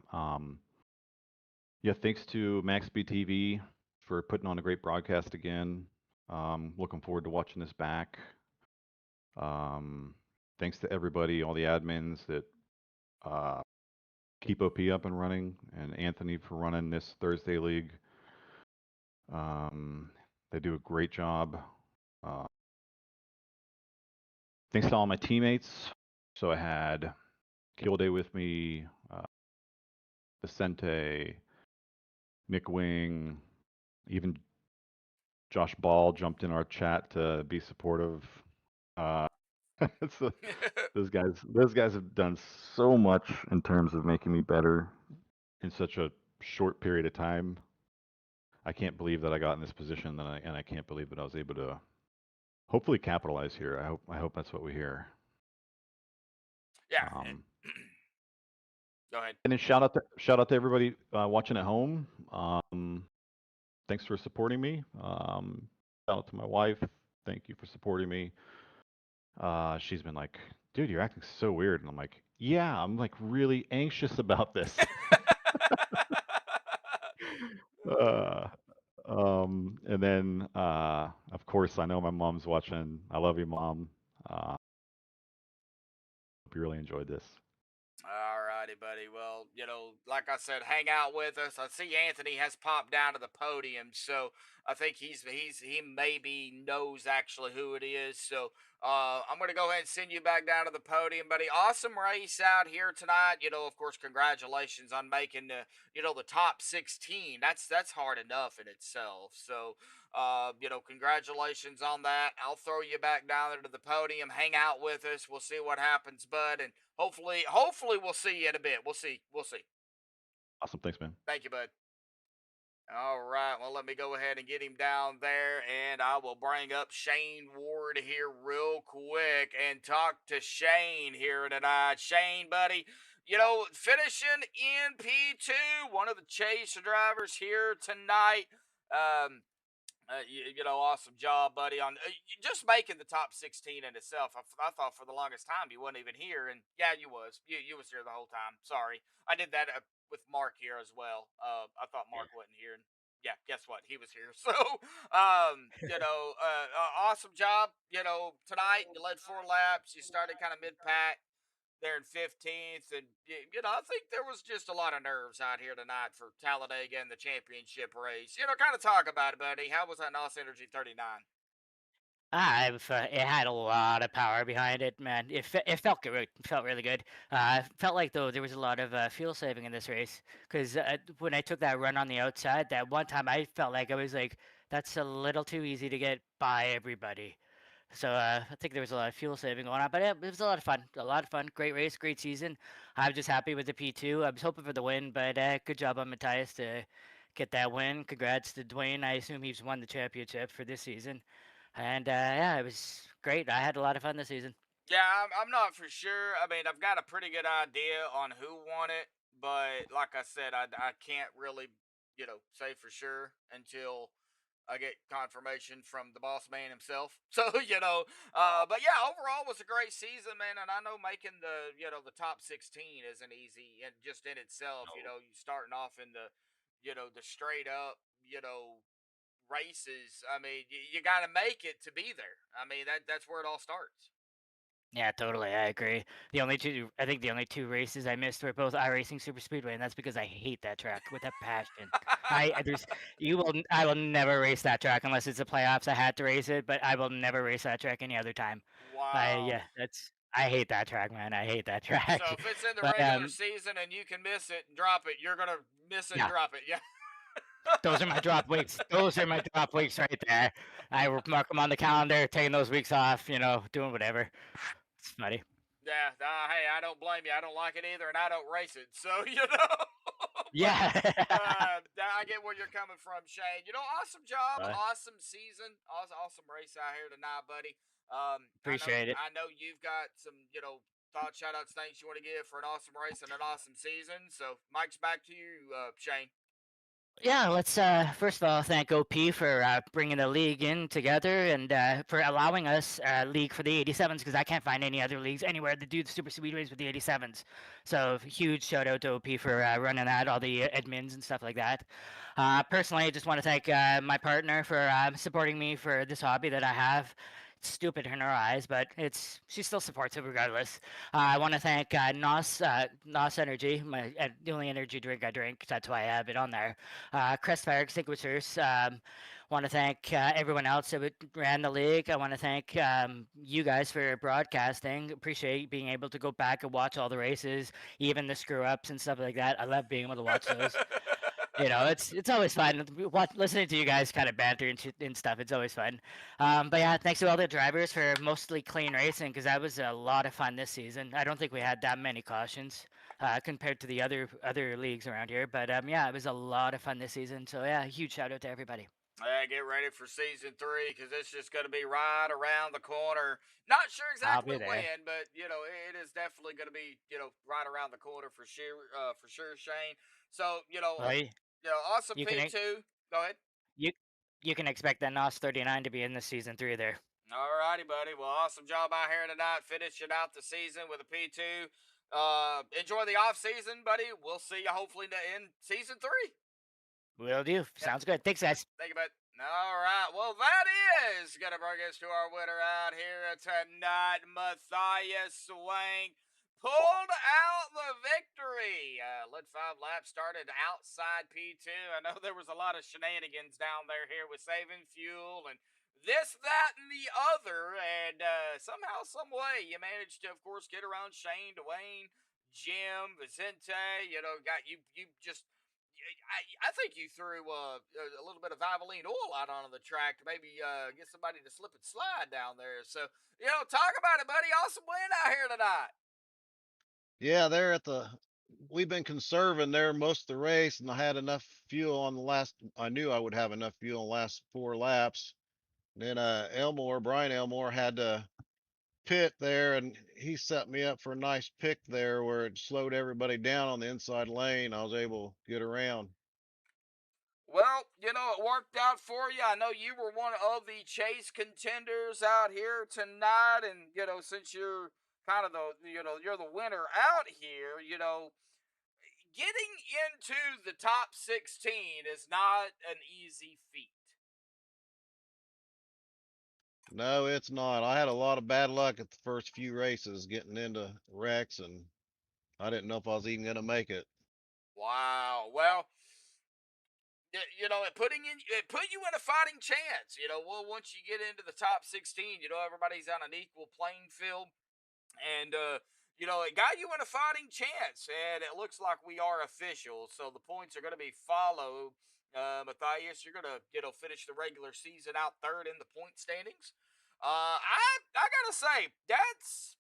Yeah, thanks to MaxspeedTV for putting on a great broadcast again. Looking forward to watching this back. Thanks to everybody, all the admins that keep OP up and running, and Anthony for running this Thursday league. They do a great job. Thanks to all my teammates. So I had Kill Day with me, Vicente, Nick Wing, even Josh Ball jumped in our chat to be supportive. So those guys have done so much in terms of making me better in such a short period of time. I can't believe that I got in this position, and I can't believe that I was able to hopefully capitalize here. I hope that's what we hear. Yeah. Go ahead. And then shout out to everybody watching at home. thanks for supporting me. Shout out to my wife. Thank you for supporting me. She's been like, dude, you're acting so weird. And I'm like, yeah, I'm like really anxious about this. uh, and then, of course, I know my mom's watching. I love you, Mom. Hope you really enjoyed this. All righty, buddy. Well, like I said, hang out with us. I see Anthony has popped down to the podium, so I think he maybe knows actually who it is. So I'm gonna go ahead and send you back down to the podium, buddy. Awesome race out here tonight. Of course, congratulations on making the top 16. That's hard enough in itself. So congratulations on that. I'll throw you back down there to the podium. Hang out with us. We'll see what happens, bud, and hopefully we'll see you in a bit. We'll see. Awesome. Thanks, man. Thank you, bud. All right. Well, let me go ahead and get him down there, and I will bring up Shane Ward here real quick and talk to Shane here tonight. Shane, buddy, finishing in P2, one of the chase drivers here tonight. Awesome job, buddy, on just making the top 16 in itself. I thought for the longest time you wasn't even here, and yeah, you was. You was here the whole time. Sorry, I did that with Mark here as well. I thought Mark wasn't here, and yeah, guess what? He was here. So, awesome job. Tonight you led 4 laps. You started kind of mid pack there in 15th, and I think there was just a lot of nerves out here tonight for Talladega and the championship race. Kind of talk about it, buddy. How was that NOS Energy 39? It had a lot of power behind it, man. It felt good. It felt really good. Felt like though there was a lot of fuel saving in this race because when I took that run on the outside, that one time I felt like I was like, that's a little too easy to get by everybody. So I think there was a lot of fuel saving going on, but it was a lot of fun. A lot of fun. Great race, great season. I'm just happy with the P2. I was hoping for the win, but good job on Matthias to get that win. Congrats to Dwayne. I assume he's won the championship for this season. And yeah, it was great. I had a lot of fun this season. Yeah, I'm not for sure. I mean, I've got a pretty good idea on who won it, but like I said, I can't really, say for sure until I get confirmation from the boss man himself. So, but yeah, overall was a great season, man. And I know making the top 16 isn't easy, and just in itself, you starting off in the straight up, races. I mean, you got to make it to be there. I mean, that's where it all starts. Yeah, totally. I agree. I think the only 2 races I missed were both iRacing Super Speedway, and that's because I hate that track with a passion. I will never race that track unless it's the playoffs. I had to race it, but I will never race that track any other time. Wow. I hate that track, man. I hate that track. So if it's in the But regular season and you can miss it and drop it, you're gonna miss it and yeah, drop it. Yeah. those are my drop weeks. Those are my drop weeks right there. I mark them on the calendar, taking those weeks off. Doing whatever. It's funny. Yeah, hey, I don't blame you. I don't like it either, and I don't race it. So, but Yeah. I get where you're coming from, Shane. Awesome job, Bye. awesome season, awesome race out here tonight, buddy. Appreciate it. I know you've got some, thought, shout outs, thanks you want to give for an awesome race and an awesome season. So, Mike's back to you, Shane. Yeah, let's first of all thank OP for bringing the league in together and for allowing us league for the 87s because I can't find any other leagues anywhere that do the super speedways with the 87s. So huge shout out to OP for running that, all the admins and stuff like that. Personally, I just want to thank my partner for supporting me for this hobby that I have. It's stupid in her eyes, but she still supports it regardless. I want to thank NOS Energy, the only energy drink I drink. That's why I have it on there. Crest Fire Extinguishers. Want to thank everyone else that ran the league. I want to thank you guys for broadcasting. Appreciate being able to go back and watch all the races, even the screw ups and stuff like that. I love being able to watch those. It's always fun. Listening to you guys kind of banter and stuff. It's always fun. But yeah, thanks to all the drivers for mostly clean racing because that was a lot of fun this season. I don't think we had that many cautions compared to the other leagues around here. But yeah, it was a lot of fun this season. So yeah, huge shout out to everybody. Yeah, get ready for season 3 because it's just going to be right around the corner. Not sure exactly when, but it is definitely going to be right around the corner for sure, Shane. So awesome P2. Go ahead. You can expect that NOS 39 to be in the season 3 there. All righty, buddy. Well, awesome job out here tonight, finishing out the season with a P2. Enjoy the off season, buddy. We'll see you hopefully in season 3. Will do. Sounds good. Thanks, guys. Thank you, bud. All right. Well, that is going to bring us to our winner out here tonight. Matthias Swank pulled out the victory. Led 5 laps, started outside P2. I know there was a lot of shenanigans down there here with saving fuel and this, that, and the other. And somehow, some way, you managed to, of course, get around Shane, Dwayne, Jim, Vicente. You know, you just. I think you threw a little bit of Valvoline oil out onto the track to maybe get somebody to slip and slide down there. So, talk about it, buddy. Awesome win out here tonight. Yeah, they're at the. We've been conserving there most of the race, and I had enough fuel on the last. I knew I would have enough fuel on the last 4 laps. Then Brian Elmore had to pit there, and he set me up for a nice pick there where it slowed everybody down on the inside lane. I was able to get around. Well, it worked out for you. I know you were one of the chase contenders out here tonight, and since you're kind of you're the winner out here, getting into the top 16 is not an easy feat. No, it's not. I had a lot of bad luck at the first few races getting into wrecks, and I didn't know if I was even going to make it. Wow. Well, it put you in a fighting chance. Well, once you get into the top 16, everybody's on an equal playing field, and it got you in a fighting chance. And it looks like we are official, so the points are going to be followed. Matthias, you're gonna finish the regular season out 3rd in the point standings. I gotta say that's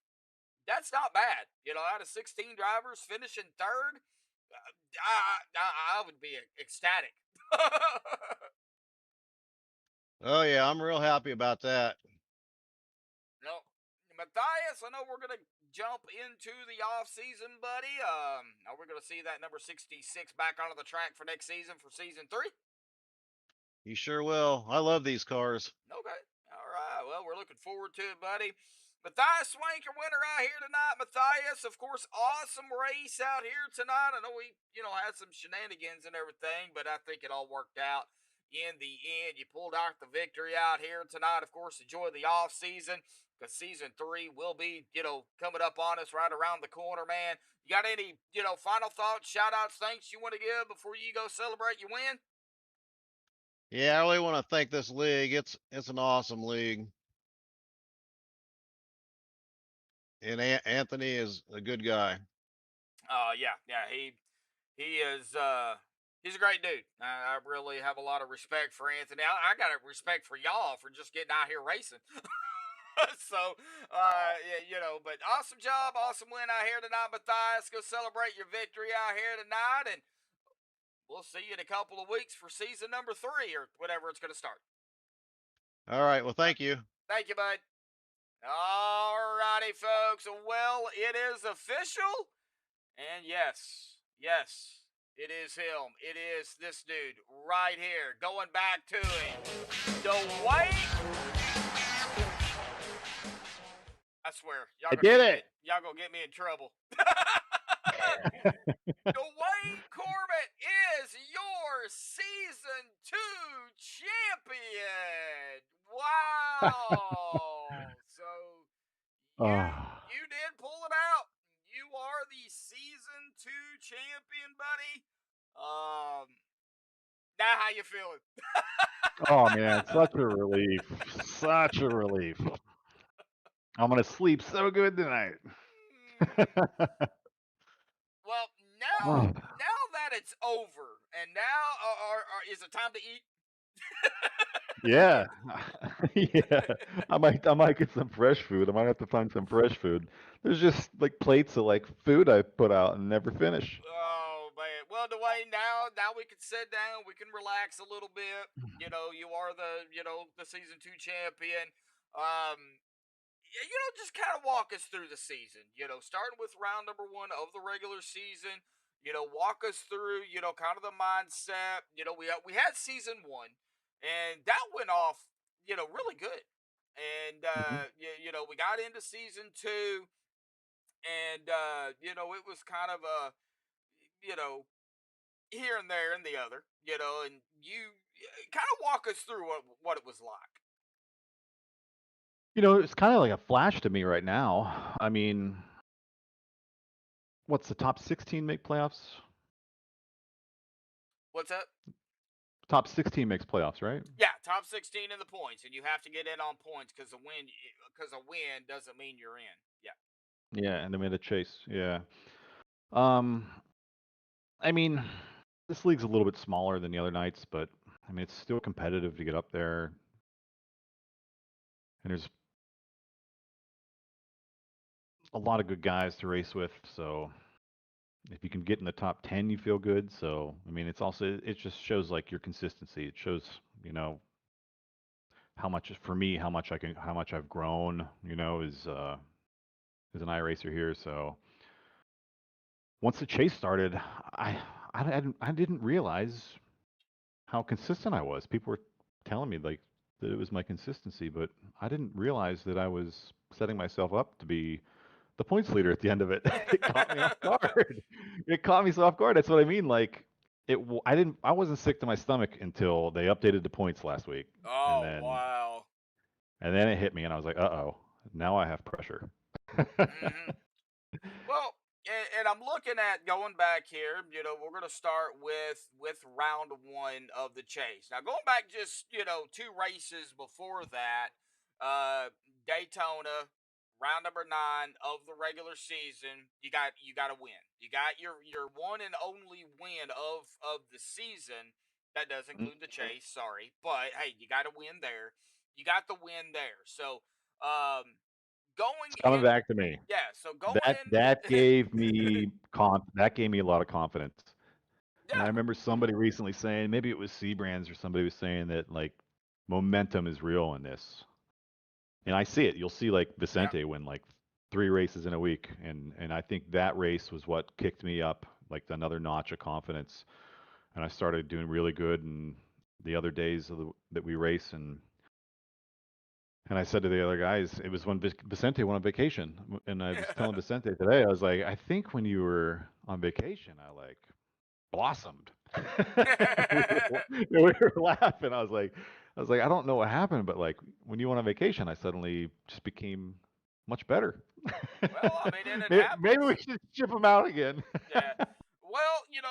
not bad. Out of 16 drivers finishing 3rd, I would be ecstatic. Oh yeah, I'm real happy about that. No, Matthias, I know we're gonna jump into the off season, buddy. Are we gonna see that number 66 back onto the track for next season for season 3? You sure will. I love these cars. Okay. All right. Well, we're looking forward to it, buddy. Matthias Swank, your winner out here tonight. Matthias, of course, awesome race out here tonight. I know we, had some shenanigans and everything, but I think it all worked out in the end. You pulled out the victory out here tonight. Of course, enjoy the off season because season 3 will be, coming up on us right around the corner, man. You got any, final thoughts, shout outs, thanks you want to give before you go celebrate your win? Yeah, I really want to thank this league. It's an awesome league. And Anthony is a good guy. Yeah, he is he's a great dude. I really have a lot of respect for Anthony. I got a respect for y'all for just getting out here racing. So, but awesome job, awesome win out here tonight, Matthias. Go celebrate your victory out here tonight, and we'll see you in a couple of weeks for season number 3 or whatever it's going to start. All right. Well, thank you. Thank you, bud. All righty, folks. Well, it is official. And yes, it is him. It is this dude right here. Going back to him. Dwayne. I swear. I did it. Y'all gonna get me in trouble. Dwayne Corbett is your season 2 champion. Wow. So you did pull it out. You are the season 2 champion, buddy. Now how you feeling? Oh man, such a relief. Such a relief. I'm gonna sleep so good tonight. Well, now that it's over, and now is it time to eat? Yeah. Yeah. I might get some fresh food. I might have to find some fresh food. There's just like plates of like food I put out and never finish. Oh man. Well, Dwayne, now we can sit down, we can relax a little bit. You are the season 2 champion. Just kind of walk us through the season. Starting with round number 1 of the regular season. Walk us through, kind of the mindset. We had season 1. and that went off, really good. And Hmm. we got into season 2, and it was kind of a, you know, here and there and the other, and you kind of walk us through what it was like. It's kind of like a flash to me right now. I mean, what's the top 16 make playoffs? What's up? Top 16 makes playoffs, right? Yeah, top 16 in the points, and you have to get in on points because a win doesn't mean you're in. Yeah. Yeah, and then we had a chase. Yeah. Um, I mean, this league's a little bit smaller than the other nights, but I mean, it's still competitive to get up there. And there's a lot of good guys to race with. So if you can get in the top 10, you feel good. So, I mean, it just shows like your consistency. It shows, you know, how much for me, how much I've grown, as an iRacer here. So once the chase started, I, I didn't realize how consistent I was. People were telling me like that it was my consistency, but I didn't realize that I was setting myself up to be the points leader at the end of it. It caught me off guard. It caught me so off guard. That's what I mean. Like I wasn't sick to my stomach until they updated the points last week, and Oh, then wow. it hit me, and I was like, oh, now I have pressure. Hmm. Well, and I'm looking at going back here. We're gonna start with round 1 of the chase. Now, going back just 2 races before that, uh, Daytona, round number 9 of the regular season. You got to win. You got your one and only win of the season. That does Mm, include the chase. Sorry, but hey, you got to win there. You got the win there. So, going it's coming in. back to me. Yeah, so going That in. that gave me that gave me a lot of confidence. And I Yeah, remember somebody recently saying, maybe it was Seabrands or somebody was saying that like momentum is real in this. And I see it. You'll see like yeah. Vicente win like 3 races in a week, and I think that race was what kicked me up like another notch of confidence. And I started doing really good in the other days that we race, and I said to the other guys, it was when Vicente went on vacation, and I was telling Vicente today, I was like, I think when you were on vacation, I like blossomed. We were laughing. I don't know what happened, but like when you went on vacation, I suddenly just became much better. Well, I mean, and it Maybe we happens. should ship him out again. Yeah. Well, you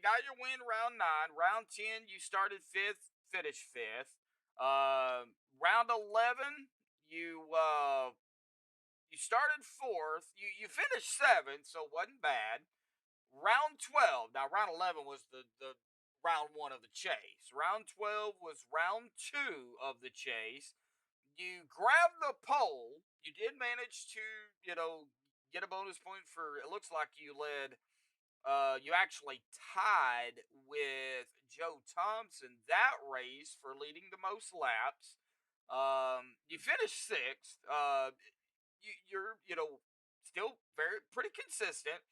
got your win round 9. Round 10, you started 5th, finished 5th. Round 11, you started 4th. You finished 7th, so it wasn't bad. Round 12. Now, round 11 was the round 1 of the chase. Round 12 was round 2 of the chase. You grabbed the pole. You did manage to, get a bonus point for, it looks like you led, you actually tied with Joe Thompson that race for leading the most laps. You finished 6th. You're, still pretty consistent.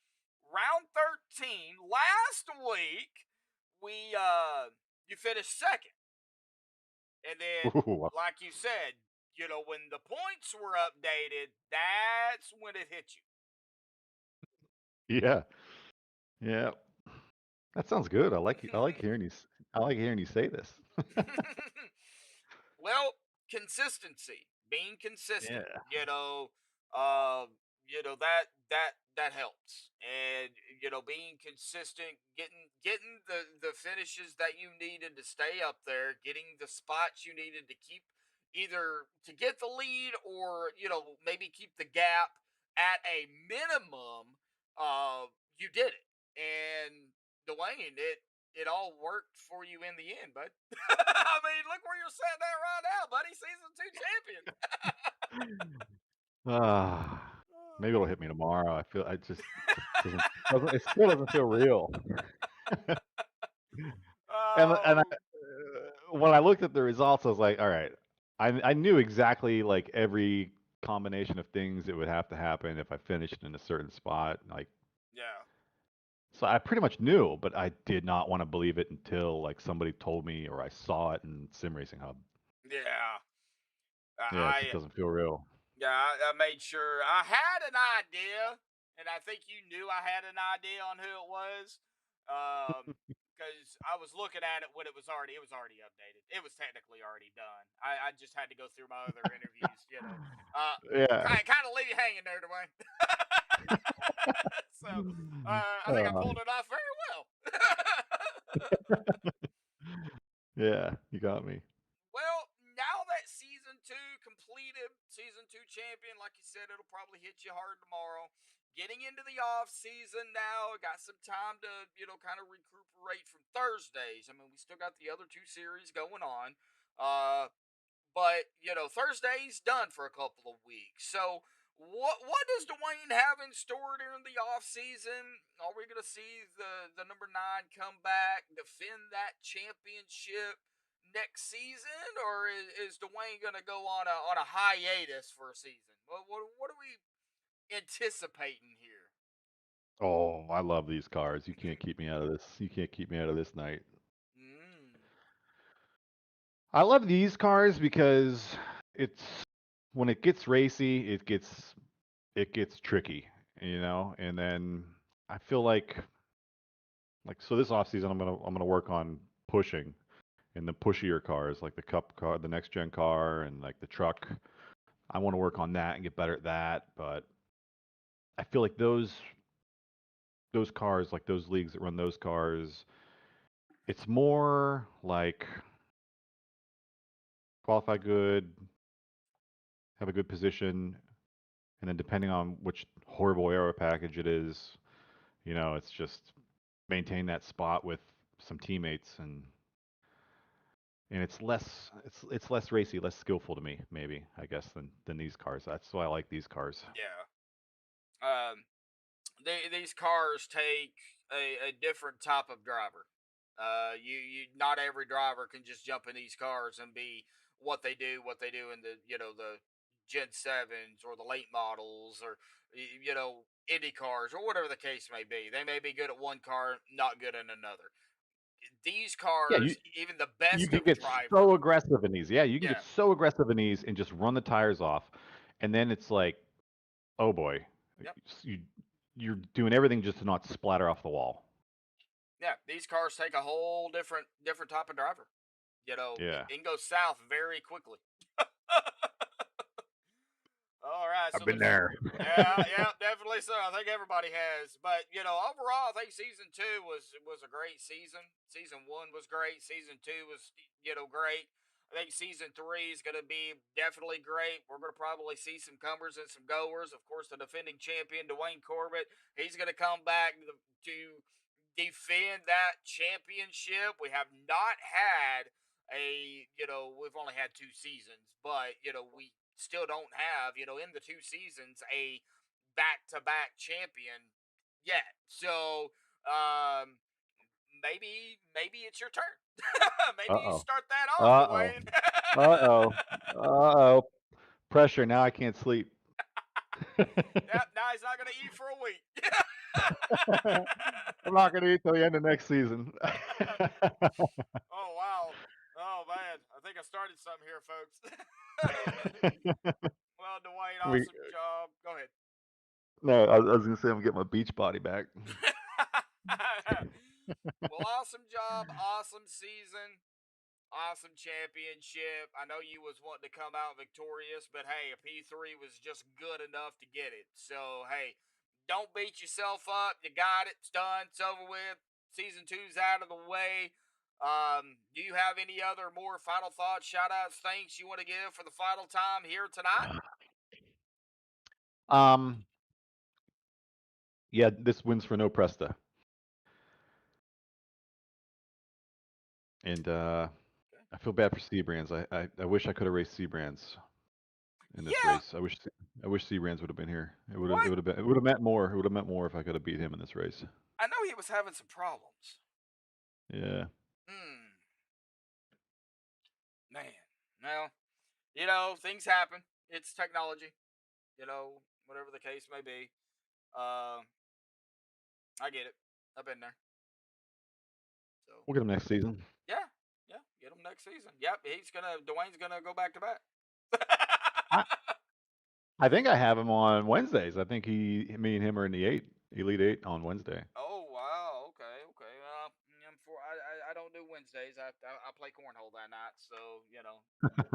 Round 13, last week, you finished 2nd. And then, Ooh, like you said, when the points were updated, that's when it hit yeah, yeah. That sounds good. you. I like hearing you say this. Well, consistency, being consistent, Yeah. uh, that helps, and being consistent, getting the finishes that you needed to stay up there, getting the spots you needed to keep, either to get the lead or maybe keep the gap at a minimum. You did it, and Dwayne, it all worked for you in the end, bud. I mean, look where you're sitting at right now, buddy. Season 2 champion. Ah, maybe it'll hit me tomorrow. It still doesn't feel real. And Oh, when I looked at the results, I was like, all right, I knew exactly like every combination of things that would have to happen if I finished in a certain spot. Like, yeah. So I pretty much knew, but I did not want to believe it until like somebody told me or I saw it in Sim Racing Hub. Yeah. Yeah, it I just doesn't feel real. Yeah, I made sure I had an idea, and I think you knew I had an idea on who it was, because I was looking at it when it was already updated. It was technically already done. I just had to go through my other interviews, Yeah. kind of leave you hanging there, Dwayne. So I think I Uh, pulled it off very well. yeah, you got me. Well, now that season two completed, season two champion, like you said, it'll probably hit you hard tomorrow. Getting into the off season now, got some time to, kind of recuperate from Thursdays. I mean, we still got the other two series going on. But Thursday's done for a couple of weeks. So what does Dwayne have in store during the off season? Are we gonna see the number 9 come back, defend that championship next season, or is Dwayne gonna go on a hiatus for a season? What are we anticipating here? Oh, I love these cars. You can't keep me out of this. You can't keep me out of this night. Mm. I love these cars because it's when it gets racy, it gets tricky, and then I feel like so this offseason I'm gonna work on pushing in the pushier cars, like the cup car, the next gen car, and like the truck. I want to work on that and get better at that, but I feel like those cars, like those leagues that run those cars, it's more like qualify good, have a good position, and then depending on which horrible aero package it is, it's just maintain that spot with some teammates, and it's less racy, less skillful to me, maybe, I guess, than these cars. That's why I like these cars. Yeah. These cars take a different type of driver. You not every driver can just jump in these cars and be what they do in the Gen 7s or the late models, or Indy cars, or whatever the case may be. They may be good at one car, not good in another. These Yeah, cars, even the you best can of get so drivers, aggressive in these. Yeah, you can get yeah, so aggressive in these and just run the tires off, and then it's like, oh boy, yep, you you're doing everything just to not splatter off the wall. yeah. These cars take a whole different type of driver. Yeah, It can go south very quickly. All right, I've so been there's there. yeah, yeah, definitely so. I think everybody has, but overall, I think season two was a great season. Season one was great. Season two was great. I think season three is going to be definitely great. We're going to probably see some comers and some goers. Of course, the defending champion Dwayne Corbett, he's going to come back to defend that championship. We have not had we've only had 2 seasons, but we still don't have, in the 2 seasons, a back-to-back champion yet. So maybe it's your turn. Uh Maybe you oh. start that off, Uh oh. Dwayne. Uh oh. Uh oh. Pressure. Now I can't sleep. Yep, now he's not gonna eat for a week. I'm not gonna eat till the end of next season. Oh wow. Oh man, I think I started something here, folks. Well, Dwayne, we awesome job. Go ahead. no, I was gonna say I'm getting my beach body back. Well, awesome job, awesome season, awesome championship. I know you was wanting to come out victorious, but hey, a P3 was just good enough to get it. So hey, don't beat yourself up. You got it. It's done. It's over with. Season two's out of the way. Do you have any other more final thoughts, shout outs, thanks you want to give for the final time here tonight? Um, yeah, this wins for no Presta, and I feel bad for Seabrands. I wish I could have raced Seabrands in this Yeah. race. I wish Seabrands would have been here. It What? would have been, it would have meant more. It would have meant more if I could have beat him in this race. I know he was having some problems. Yeah. Hmm. Man. Well, things happen. It's technology. Whatever the case may be. Uh, I get it. I've been there. So We'll get him next season. yeah, get him next season. Yep, Dwayne's gonna go back to back. I, I think I have him on Wednesdays. I think me and him are in the Elite Eight on Wednesday. Oh wow, okay. I don't do Wednesdays. I play cornhole that night, so out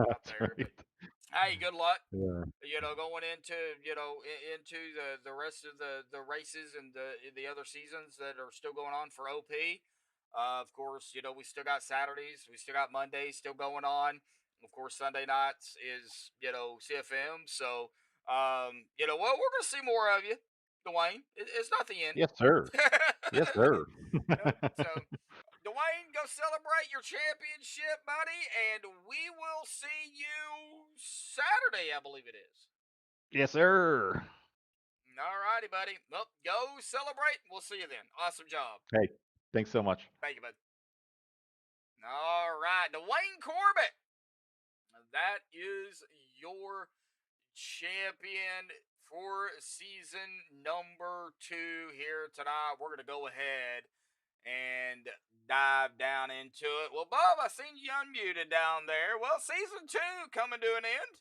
That's there. But right. hey, good luck. Yeah. Going into into the rest of the races and the other seasons that are still going on for OP. Of course, we still got Saturdays, we still got Mondays still going on. Of course, Sunday nights is CFM. So well, we're gonna see more of you, Dwayne. It's not the end. Yes, sir. Yes, sir. So, Dwayne, go celebrate your championship, buddy, and we will see you Saturday, I believe it is. Yes, sir. All righty, buddy. Well, go celebrate. We'll see you then. Awesome job. Hey, thanks so much. Thank you, bud. All right, Dwayne Corbett. That is your champion for season number 2 here tonight. We're going to go ahead and dive down into it. Well, Bob, I seen you unmuted down there. Well, season 2 coming to an end.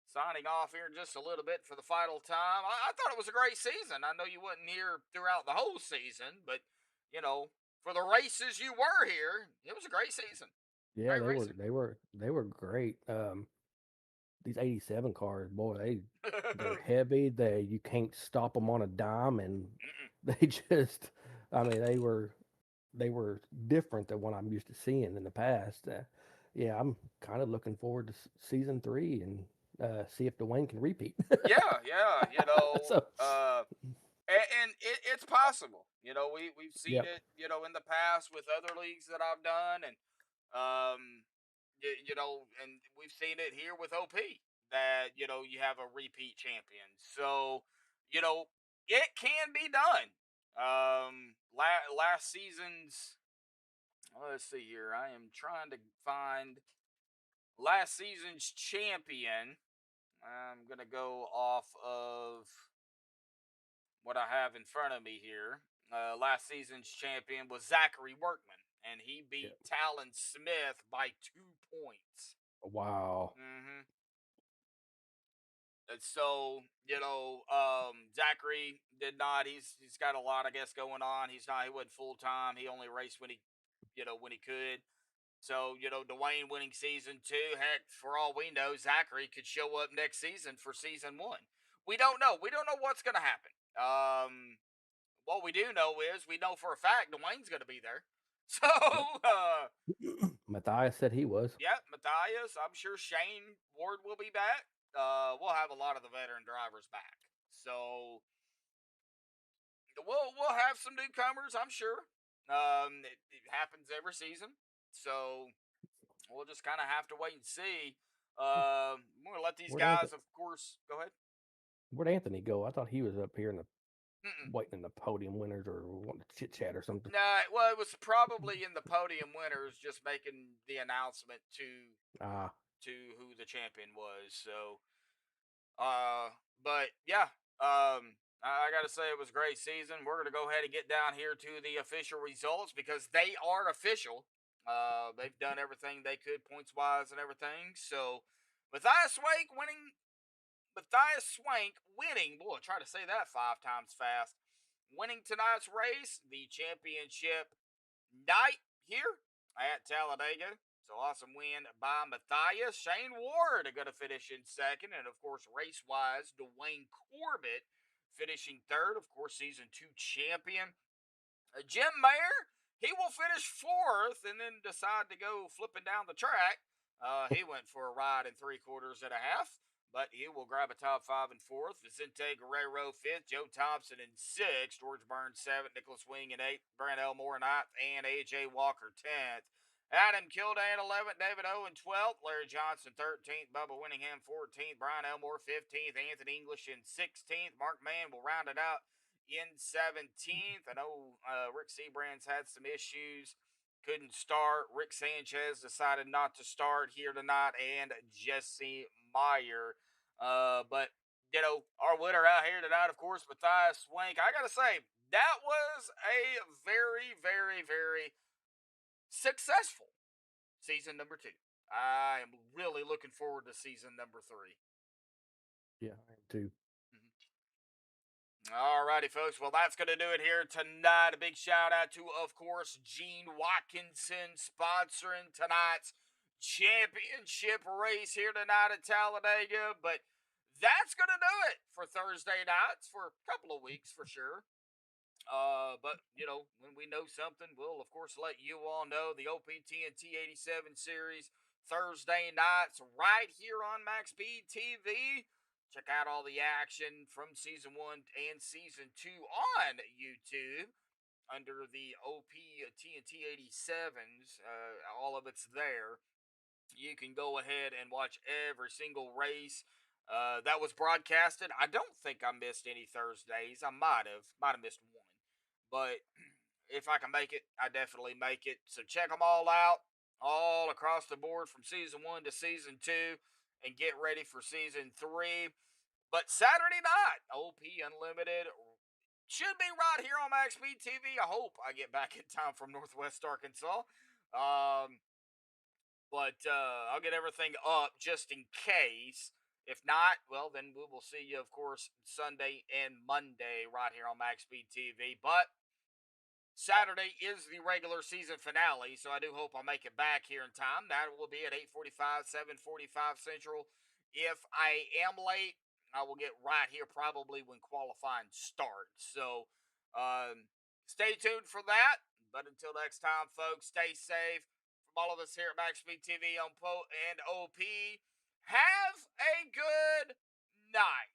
Signing off here in just a little bit for the final time. I thought it was a great season. I know you wasn't here throughout the whole season, but for the races you were here, it was a great season. Yeah, Great they were great. These 87 cars, boy, they're heavy. You can't stop them on a dime, and they just, I mean, they were different than what I'm used to seeing in the past. Yeah, I'm kind of looking forward to season 3 and see if Dwayne can repeat. Yeah, So, and it's possible. We've seen Yep. it, in the past with other leagues that I've done, and and we've seen it here with OP that you have a repeat champion. So it can be done. Last season's. Let's see here. I am trying to find last season's champion. I'm gonna go off of what I have in front of me here. Last season's champion was Zachary Workman, and he beat Talon Smith by 2 points. wow. Mm-hmm. And so Zachary did not. He's got a lot, I guess, going on. He wasn't full time. He only raced when he could. So, Dwayne winning season 2, heck, for all we know, Zachary could show up next season for season 1. We don't know. We don't know what's going to happen. What we do know is we know for a fact Dwayne's going to be there. So, Matthias said he was. yeah, Matthias. I'm sure Shane Ward will be back. We'll have a lot of the veteran drivers back. So, we'll have some newcomers, I'm sure. It happens every season. So we'll just kind of have to wait and see. We're gonna let these guys, of course. Go ahead. Where'd Anthony go? I thought he was up here in the waiting in the podium winners or wanting to chit chat or something. Nah, well, it was probably in the podium winners, just making the announcement to who the champion was. So, but yeah, I got to say it was a great season. We're going to go ahead and get down here to the official results because they are official. They've done everything they could points wise and everything. So Matthias Swank winning. Boy, try to say that 5 times fast. Winning tonight's race, the championship night here at Talladega. So awesome win by Matthias. Shane Ward going to finish in second. And of course, race wise, Dwayne Corbett finishing third. Of course, season 2 champion. Jim Mayer, he will finish 4th and then decide to go flipping down the track. He went for a ride in 3/4 and a half, but he will grab a top 5 and 4th. Vicente Guerrero 5th, Joe Thompson in 6th, George Burns 7th, Nicholas Wing in 8th, Brent Elmore 9th, and AJ Walker 10th. Adam Kildane 11th, David Owen 12th, Larry Johnson 13th, Bubba Winningham 14th, Brian Elmore 15th, Anthony English in 16th, Mark Mann will round it out in 17th. I know Rick Seabrands had some issues, couldn't start. Rick Sanchez decided not to start here tonight, and Jesse Meyer. But our winner out here tonight, of course, Matthias Swank. I gotta say, that was a very, very, very successful season number 2. I am really looking forward to season number 3. Yeah, I am too. Alrighty, folks. Well, that's going to do it here tonight. A big shout out to, of course, Gene Watkinson sponsoring tonight's championship race here tonight at Talladega. But that's going to do it for Thursday nights for a couple of weeks for sure. But when we know something, we'll of course let you all know. The OPTNT 87 series Thursday nights right here on Max Speed TV. Check out all the action from season 1 and season 2 on YouTube under the OPTNT 87s. All of it's there. You can go ahead and watch every single race that was broadcasted. I don't think I missed any Thursdays. I might have missed one, but if I can make it, I definitely make it. So check them all out, all across the board from season 1 to season 2, and get ready for season 3. But Saturday night, OP Unlimited should be right here on Max Speed TV. I hope I get back in time from Northwest Arkansas. But I'll get everything up just in case. If not, well, then we will see you, of course, Sunday and Monday right here on Max Speed TV. But Saturday is the regular season finale, so I do hope I'll make it back here in time. That will be at 8:45, 7:45 Central. If I am late, I will get right here probably when qualifying starts. So stay tuned for that. But until next time, folks, stay safe. From all of us here at Max Speed TV on PO and OP, have a good night.